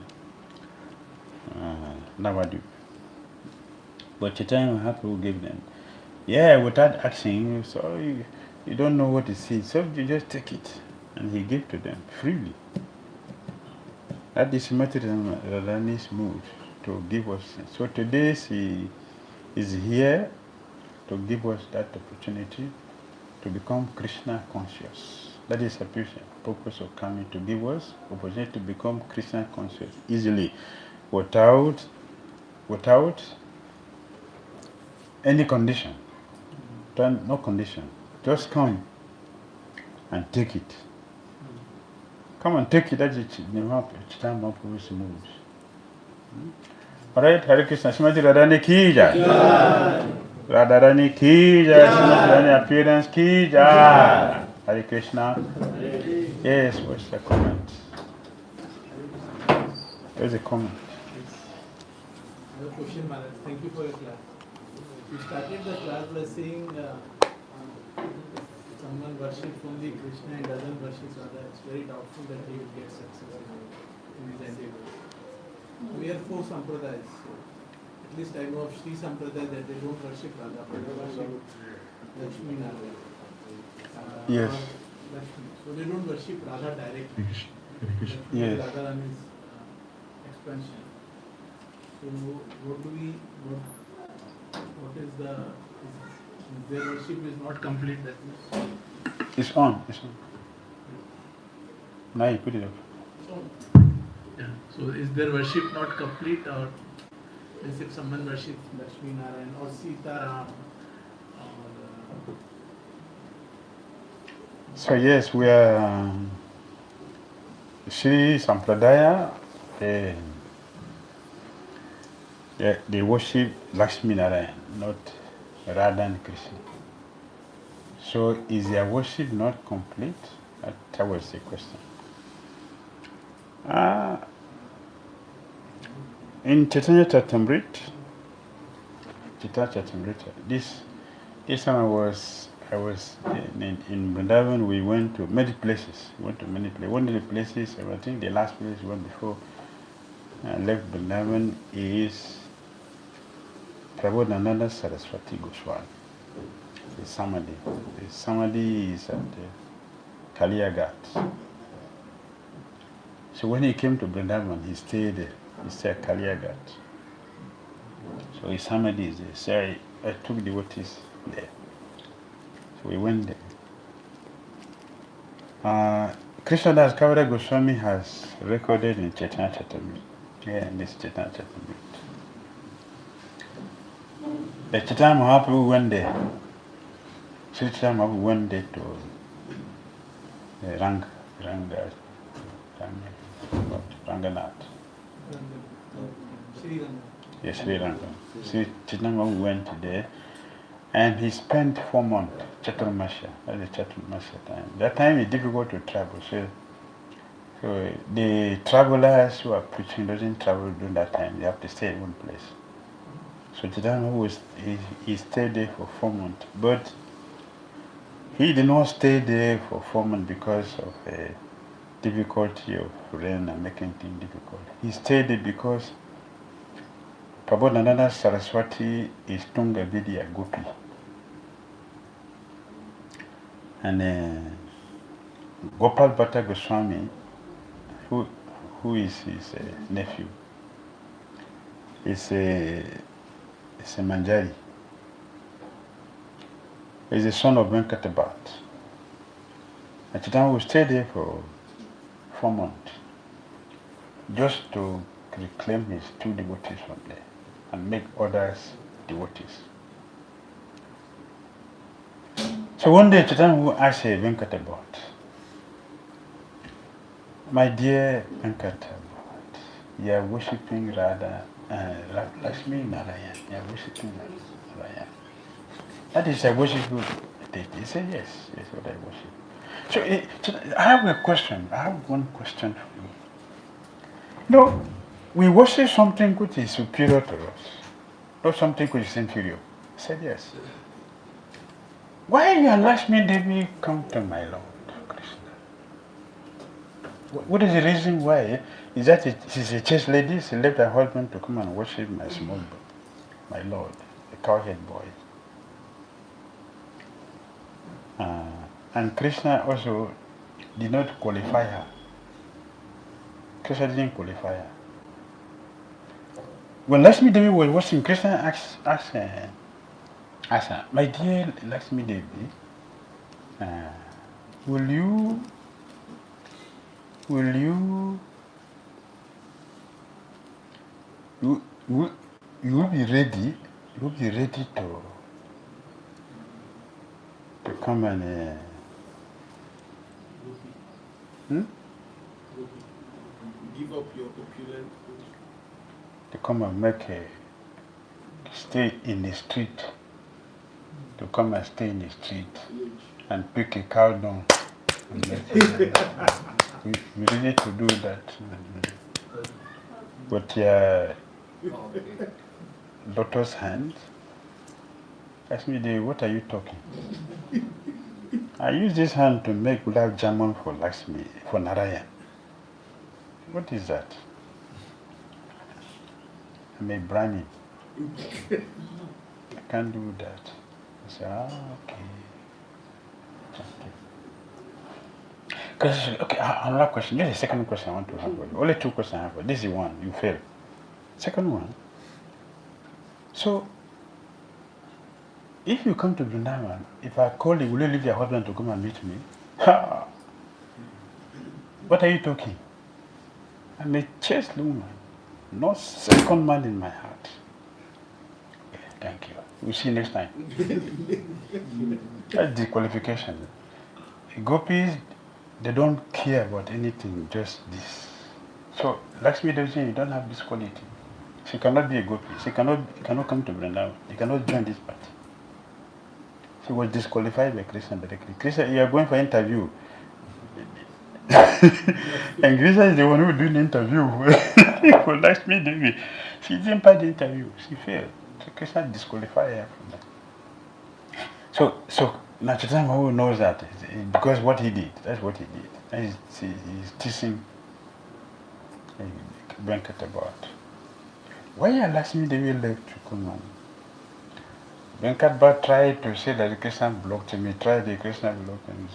Navadu. But Chaitanya Mahaprabhu gave them. Yeah, without asking, so you don't know what to see, so you just take it. And he gave to them freely. That is Srimati Radharani's mood to give us. So today she is here to give us that opportunity to become Krishna conscious. That is her purpose of coming, to give us opportunity to become Krishna conscious easily, without any condition. No condition. Just come and take it. Come and take it. That's Chaitanya Mahaprabhu's mood. Alright, Hare Krishna. Srimati Radharani ki jai. Radharani ki jai. Srimati Radharani appearance ki jai. Hare Krishna. Yes, what's the comment? There's a comment. I have a question, Maharaj. Thank you for your class. You started the class by saying someone worships only Krishna and doesn't worship Radha. It's very doubtful that he will get success in his endeavor. We have 4 sampradayas. So at least I know of Sri Sampradaya that they don't worship Radha, but they worship Lakshmi Narayana. Yes. Lakshmi. So they don't worship Radha directly. Yes. Radharani's expansion. So what is their worship is not complete, that means? It's on. Now you put it up. Yeah. So is their worship not complete, or as if someone worships Lakshmi Narayan or Sita Ram? So yes, we are Sri Sampradaya. They worship Lakshmi Narayan, not Radha and Krishna. So is their worship not complete? That was the question. In Chaitanya Charitamrita, this time I was in Vrindavan. We went to many places. One of the places, I think the last place we went before I left Vrindavan is Prabodhananda Saraswati Goswami, the Samadhi. The Samadhi is at Kaliagat. So when he came to Vrindavan, he stayed there. He stayed at Kaliagat. So his Samadhi is there. So I took devotees there. So we went there. Krishna Das Kaviraj Goswami has recorded in Chaitanya Charitamrita. Yeah, in this Chaitanya Charitamrita. The Chaitanya Mahaprabhu went there. Sri Chaitanya Mahaprabhu went there to Ranganath. Sri Lanka. Yes, Sri Lanka. See, Chaitanya went there and he spent 4 months, Chaturmasya, that's the Chaturmasya time. That time is difficult to travel, so the travelers who are preaching doesn't travel during that time, they have to stay in one place. So Chaitanya he stayed there for 4 months, but he did not stay there for 4 months because of the difficulty of rain and making things difficult. He stayed there because Prabodhananda Saraswati is Tunga Vidya Gopi. And Gopal Bhatta Goswami, who is his nephew, is a Manjari. He's the son of Venkatabat. And Chaitanya will stay there for 4 months just to reclaim his 2 devotees from there and make others devotees. So one day Chaitanya will ask Venkatabat, my dear Venkatabat, you are worshipping Radha, Lakshmi Narayan, you are worshipping Narayan. That is a worshipful deity. He said, yes, what I worship. So I have a question. I have one question for you. No, we worship something which is superior to us, not something which is inferior. He said, yes. Why you Lakshmi Devi come to my Lord Krishna? What is the reason why? Is that she's a chaste lady? She left her husband to come and worship my small boy, my Lord, the cowhead boy. And Krishna also did not qualify her. Krishna didn't qualify her. When Lakshmi Devi was watching, Krishna asked her, my dear Lakshmi Devi, will you be ready? You will be ready to come and give up your opulent food. To come and stay in the street. To come and stay in the street and pick a cow down. We ready to do that. But your daughter's hand, ask me, what are you talking? I use this hand to make gulab jamun for Lakshmi, for Narayan. What is that? I'm a Brahmin. I can't do that. I say, okay. Okay, another question. This is the second question I want to have for you. Only 2 questions I have for you. This is one, you fail. Second one. So, if you come to Vrindavan, if I call you, will you leave your husband to come and meet me? What are you talking? I'm a chaste woman, not second man in my heart. Okay, thank you. We'll see you next time. That's the qualification. Gopis, they don't care about anything, just this. So, Lakshmi Devi, you don't have this quality. She cannot be a gopi. She cannot come to Vrindavan. She cannot join this party. She was disqualified by Krishna directly. Krishna, you are going for interview. And Krishna is the one who did the interview for Lakshmi Devi. She didn't pass the interview. She failed. So Krishna disqualified her from that. So now Chaitanya Mahaprabhu knows that because what he did, that's what he did. And he's teaching Venkat about why Lakshmi Devi left to come on. Venkat Bhatt tried to say that Krishna blocked him. He tried the Krishna blocked him.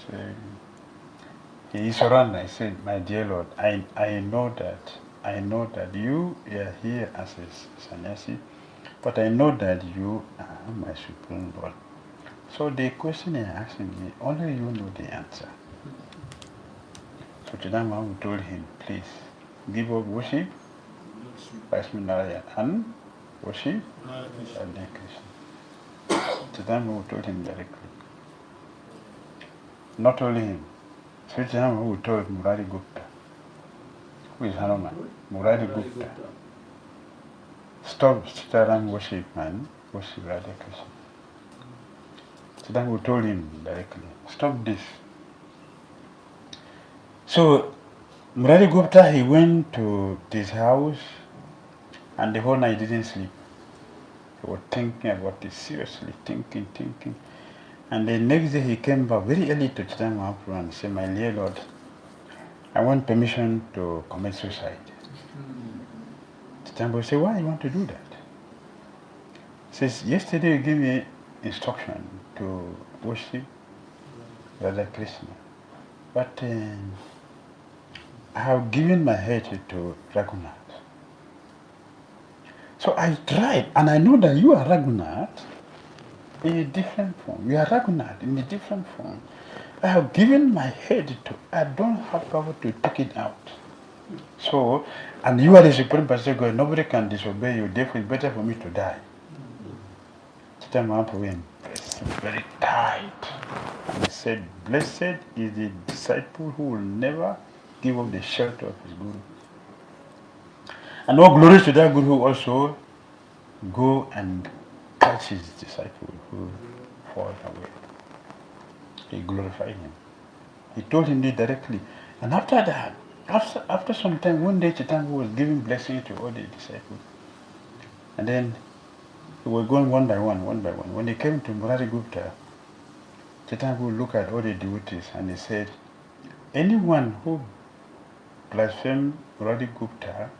He surrendered. I said, my dear Lord, I know that you are here as a sannyasi, but I know that you are my supreme Lord. So the question you're asking me, only you know the answer. So Chaitanya Mahaprabhu told him, please, give up worship, Lakshmi Narayan, and worship Radha Krishna. Chaitanya Mahaprabhu told him directly. Not only him, Chaitanya Mahaprabhu told Murari Gupta, with Hanuman, Murari Gupta. Stop Sitaram worship, man. Worship Radha Krishna. Sitaram told him directly, stop this. So Murari Gupta, he went to this house and the whole night he didn't sleep. He was thinking about this, seriously, thinking. And the next day he came back very early to Chaitanya Mahaprabhu and said, my dear Lord, I want permission to commit suicide. Chaitanya Mahaprabhu said, why you want to do that? He says, yesterday you gave me instruction to worship Radha Krishna, but I have given my head to Raghunath. So I tried, and I know that you are Raghunath in a different form. You are Raghunath in a different form. I have given my head to, I don't have power to take it out. So, and you are the Supreme Pastor God, nobody can disobey you, therefore it's better for me to die. Chaitanya Mahaprabhu embraced him very tight. And he said, blessed is the disciple who will never give up the shelter of his Guru. And all glory to that Guru who also go and catch his disciple who fall away. He glorified him. He told him this directly. And after that, after some time, one day Chaitanya was giving blessing to all the disciples. And then he was going one by one. When he came to Murari Gupta, Chaitanya would look at all the devotees and he said, anyone who blasphemes Murari Gupta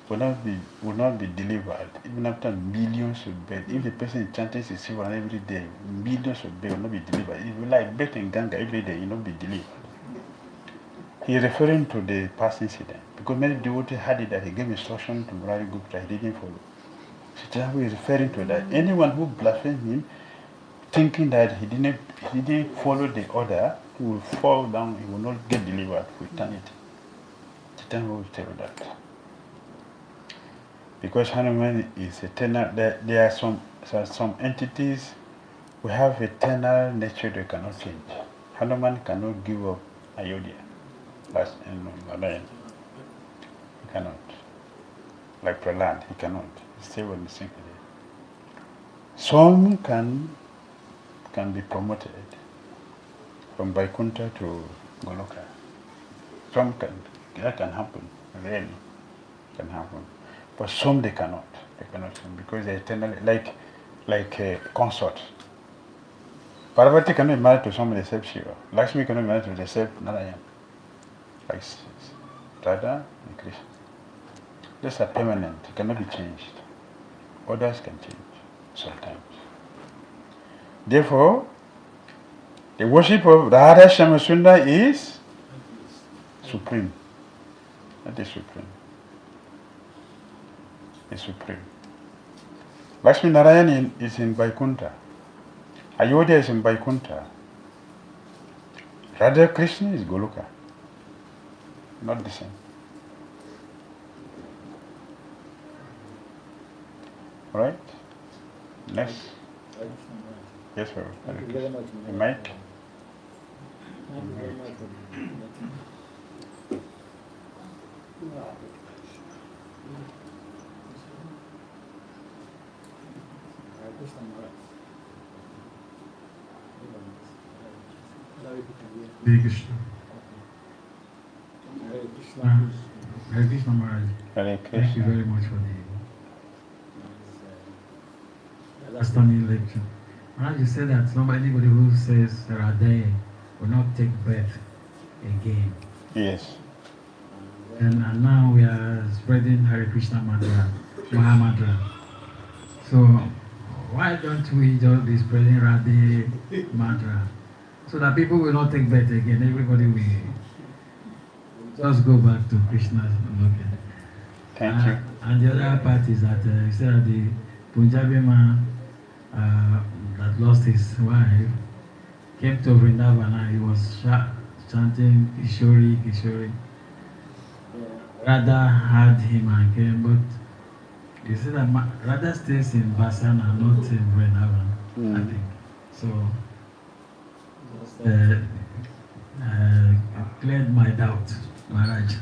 will not be delivered, even after millions of beds. If the person is chanting Sivan every day, millions of beds will not be delivered. If you like bet in Ganga every day, you will not be delivered. He is referring to the past incident, because many devotees had it that he gave instruction to Murari Gupta, he didn't follow. So he is referring to that. Anyone who blasphemes him, thinking that he didn't follow the order, he will fall down, he will not get delivered for eternity. Chaitanya will tell that. Because Hanuman is eternal, there are some entities who have eternal nature they cannot change. Hanuman cannot give up Ayodhya. Narayan. He cannot. Like Prahlad, he cannot. He stays on the same place. Some can be promoted from Vaikuntha to Goloka. That can happen, really can happen. But some they cannot because they're eternally, like a consort. Parvati cannot be married to somebody except Shiva. Lakshmi cannot be married to except Narayan. Like Radha and Krishna. These are permanent, it cannot be changed. Others can change sometimes. Therefore, the worship of Radha Shamasundar is supreme. That is supreme. Is supreme. Lakshmi Narayan is in Vaikuntha. Ayodhya is in Vaikuntha. Radha Krishna is Goloka. Not the same. Right? Next. Yes, sir. Thank you very much. Mike? Thank you very much. Hare Krishna. Hare Krishna. Hare Krishna Maharaj. Hare Thank you Krishna. very much for the astonishing lecture. Maharaj, you said that anybody who says Radha will not take birth again. Yes. And now we are spreading Hare Krishna mantra, Maha mantra. So why don't we just be spreading Radha mantra? So that people will not take birth again. Everybody will just go back to Krishna's location. Thank you. And the other part is that you said that the Punjabi man that lost his wife came to Vrindavan and he was chanting Kishori, Kishori. Radha had him and came, but you see that Radha stays in Basana, not in Vrindavan, I think. So, cleared my doubt, Maharaj.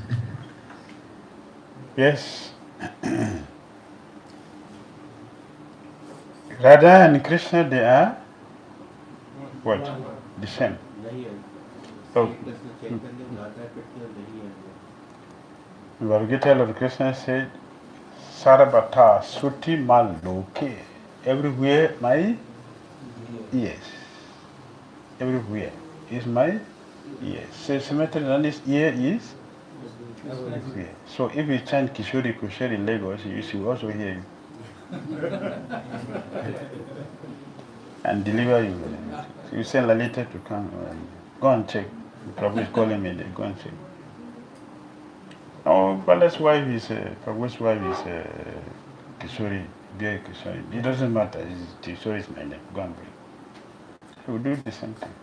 Yes. Radha and Krishna, they are what? The same. So, Bhagavad Gita, Lord Krishna said, Sarabhata Suti Maloke. Everywhere my ears. Everywhere is my ears. So Symbolism ear is ear. So if you chant Kishori Kushori in Lagos, you should also hear you. And deliver you. So you send Lalita to come and go and check. Prabhu is calling me there, go and check. Oh, Bala's wife is, Prabhu's wife is Kishori, Bia Kishori. It doesn't matter, Kishori is my name, go and bring. So we do the same thing.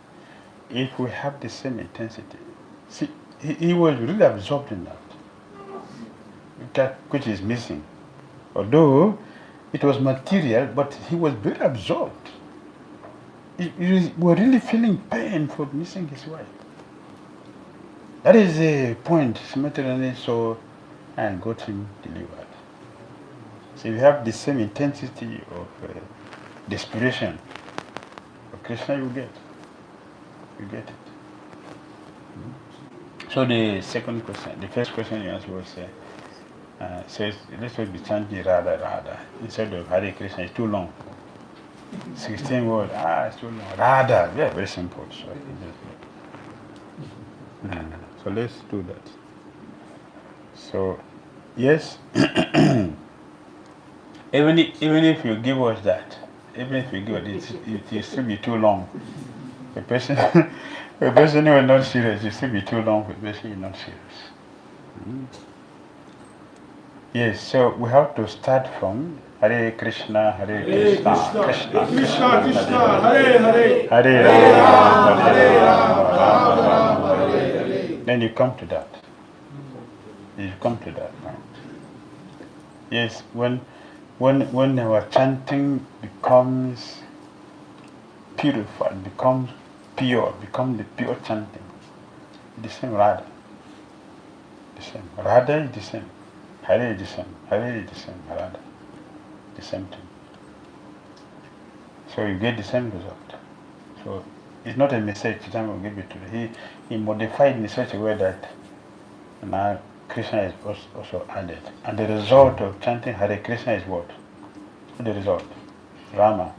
If we have the same intensity. See, he was really absorbed in that, which is missing. Although it was material, but he was very absorbed. He was really feeling pain for missing his wife. That is the point Symbolism saw and got him delivered. So if you have the same intensity of desperation of Krishna, you get it. So the second question, the first question you asked was, says, let's be chanting Radha, Radha, instead of Hare Krishna, it's too long. 16 words, it's too long. Radha, yeah, very simple. So let's do that. So, yes, even if you give us that, even if you give it, it will still be too long. A person who is not serious, it will still be too long for a person who is not serious. Yes, so we have to start from Hare Krishna, Hare Krishna, Krishna Krishna, Hare Hare, Hare Rama, Hare Rama, Rama Rama, Hare Hare. Then you come to that. You come to that point. Yes, when our chanting becomes purified, becomes pure, becomes the pure chanting, the same Radha. The same. Radha is the same. Hare is the same. Hare is the same. Radha. The same thing. So you get the same result. So it's not a message Chaitanya will give it to you. He modified in such a way that now Krishna is also added. And the result of chanting Hare Krishna is what? The result? Rama.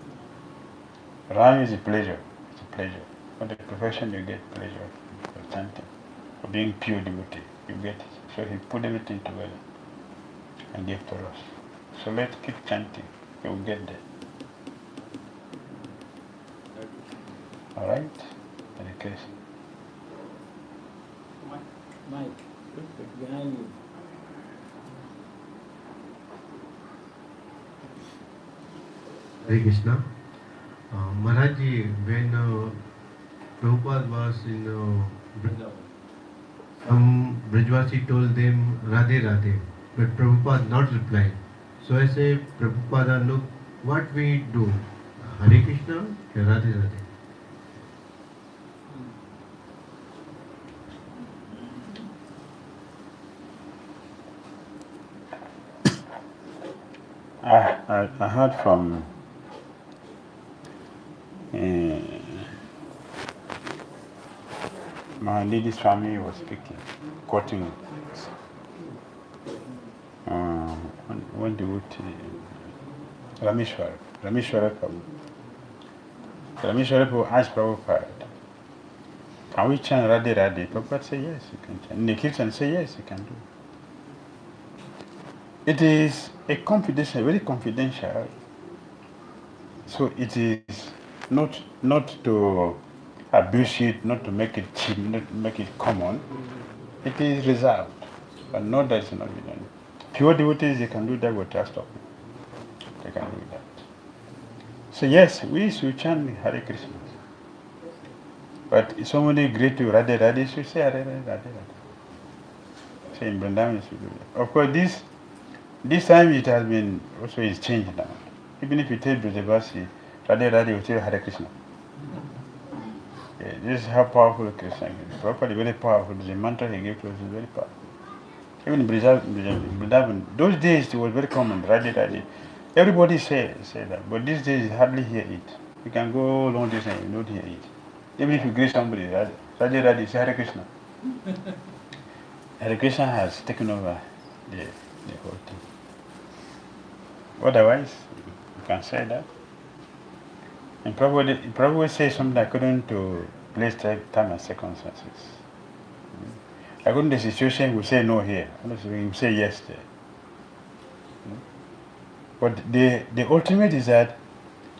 Rama is a pleasure. It's a pleasure. For the perfection you get pleasure for chanting. For being pure devotee, you get it. So he put everything together and gave to us. So let's keep chanting. You will get there. Alright? Hare Krishna. Mike, behind you. Hare Krishna. Maharajji, when Prabhupada was in some Brajvasi told them Radhe Radhe, but Prabhupada not replied. So I say, Prabhupada, look, what we do? Hare Krishna, Radhe Radhe. I heard from Mahalidi Swami was speaking, quoting one devotee, Rameshwara Prabhu. Rameshwara Prabhu asked Prabhupada, can we chant Radhe Radhe? Prabhupada said, yes, you can chant. Nikirtan said, yes, you can do. It is a confidential, very confidential. So it is not to abuse it, not to make it cheap, not to make it common. It is reserved, but not that it's not be done. Pure devotees, they can do that without stopping. They can do that. So yes, we should chant Hare Krishna. But if somebody greet you Radhe Radhe, you should say Hare Radhe Radhe. Say in Vrindavan, you should do that. Of course, this time it has been also is changed now. Even if you tell Brajavasi, Radhe Radhe, you say Hare Krishna. Yeah, this is how powerful Krishna is. Prabhupada is very powerful. The mantra he gave to us is very powerful. Even in Brindavan, those days it was very common, Radhe Radhe. Everybody say that, but these days you hardly hear it. You can go long distance and you don't hear it. Even if you greet somebody, Radhe Radhe, say Hare Krishna. Hare Krishna has taken over the whole thing. Otherwise, you can say that. And probably say something according to place, time, and circumstances. According to the situation, we say no here. We say yes there. But the ultimate is that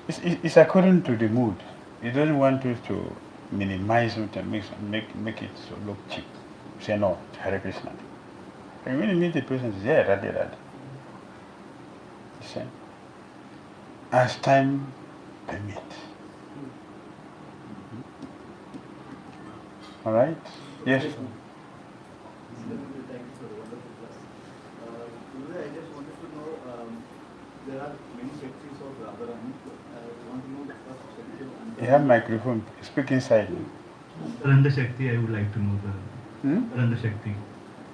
it's according to the mood. He doesn't want you to minimize it and make it so look cheap. Say no, Hare Krishna. And when you meet the person, say, yeah, Radhe Radhe. Say, as time permits. All right? Yes. Thank you for the wonderful class. Today I just wanted to know, there are many Shaktis of Radharani. I want to know the first Shakti of You have microphone. Speak inside. Antaranga Shakti. I would like to know the Antaranga Shakti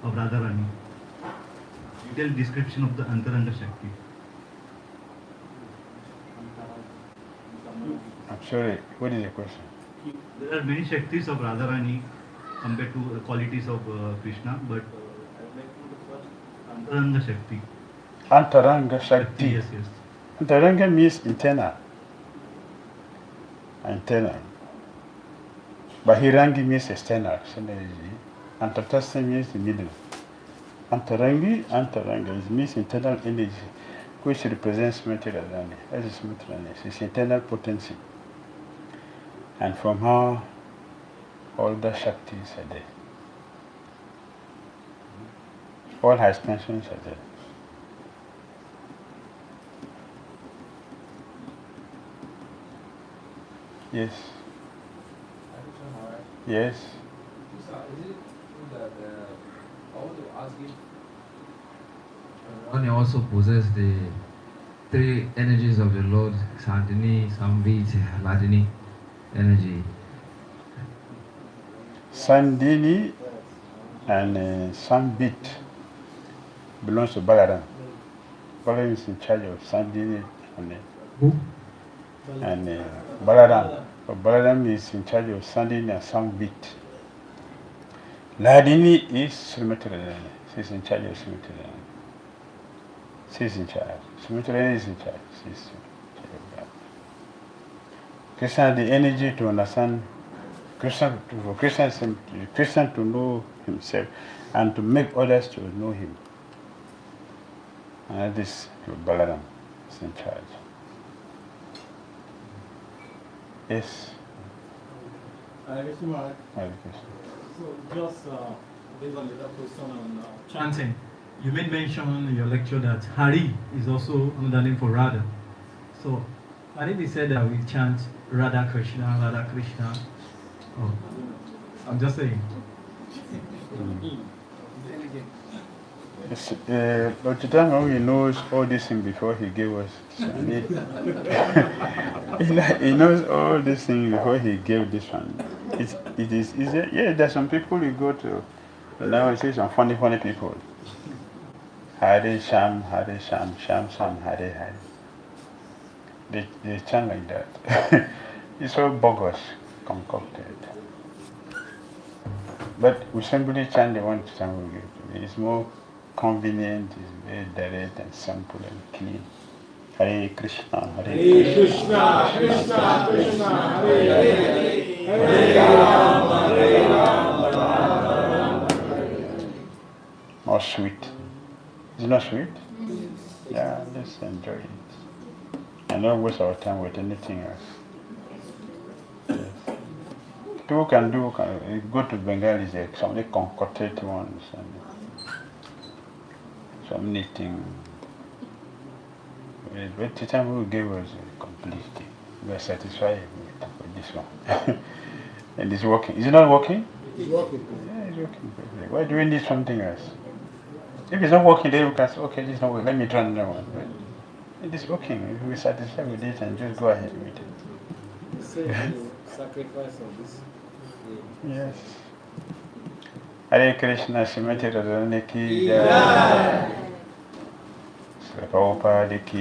of Radharani. Detailed description of the Antaranga Shakti. I'm sorry. What is the question? There are many Shaktis of Radharani compared to the qualities of Krishna, but I would like to know the first Antaranga Shakti. Antaranga Shakti. Yes, yes. Antaranga means internal. Internal. Bahirangi means external. And Tatastha means the middle. Antarangi it means internal energy, which represents Srimati Radharani. That is Srimati Radharani. It's internal potency. And from her, all the Shaktis are there. All her expansions are there. Yes. Yes. Is it true that I want to ask if Radharani also possess the three energies of the Lord, Sandini, Samvit, Hladini energy. Sandini and Sambit belongs to Balaram. Balaram is in charge of Sandini and Balaram. So Balaram is in charge of Sandini and Sambit. Hladini is Srimati Radharani. She's in charge of Srimati Radharani. She's in charge. Srimati Radharani is in charge. She's in charge of that. Krishna has the energy to understand Krishna to know himself and to make others to know him. And this Balaram is in charge. Yes. Hare Krishna. Hare Krishna. So just there's a little question on chanting. You made mention in your lecture that Hari is also another name for Radha. So can it be said that we chant Radha Krishna, Radha Krishna? Oh, I'm just saying. Yes, Lord Chaitanya knows all these things before he gave us. He knows all these things before he gave this one. It is easy. Yeah, there's some people you go to. Now I see some funny people. Hare Sham, Sham Sham, Hare Hare. They chant like that. It's all bogus, concocted. But we simply chant the one time we give. It's more convenient, it's very direct and simple and clean. Hare Krishna, Hare Krishna, Krishna Krishna, Hare Hare, Hare Rama, Hare Rama, Rama Hare. More sweet. Is it not sweet? Yeah, let's enjoy it. And don't waste our time with anything else. Yes. People can go to Bengali, some of the concocted ones and some knitting. But the time we gave us completely. We are satisfied with this one. And it's working. Is it not working? It's working. Yeah, it's working. Why do we need something else? If it's not working, then we can say, okay, this is not working. Let me try another one. But it is working. If we're satisfied with it, and just go ahead with it. Say the sacrifice of this. Yes. Hare Krishna, Srimati Radharani ki jai. Prabhupada ki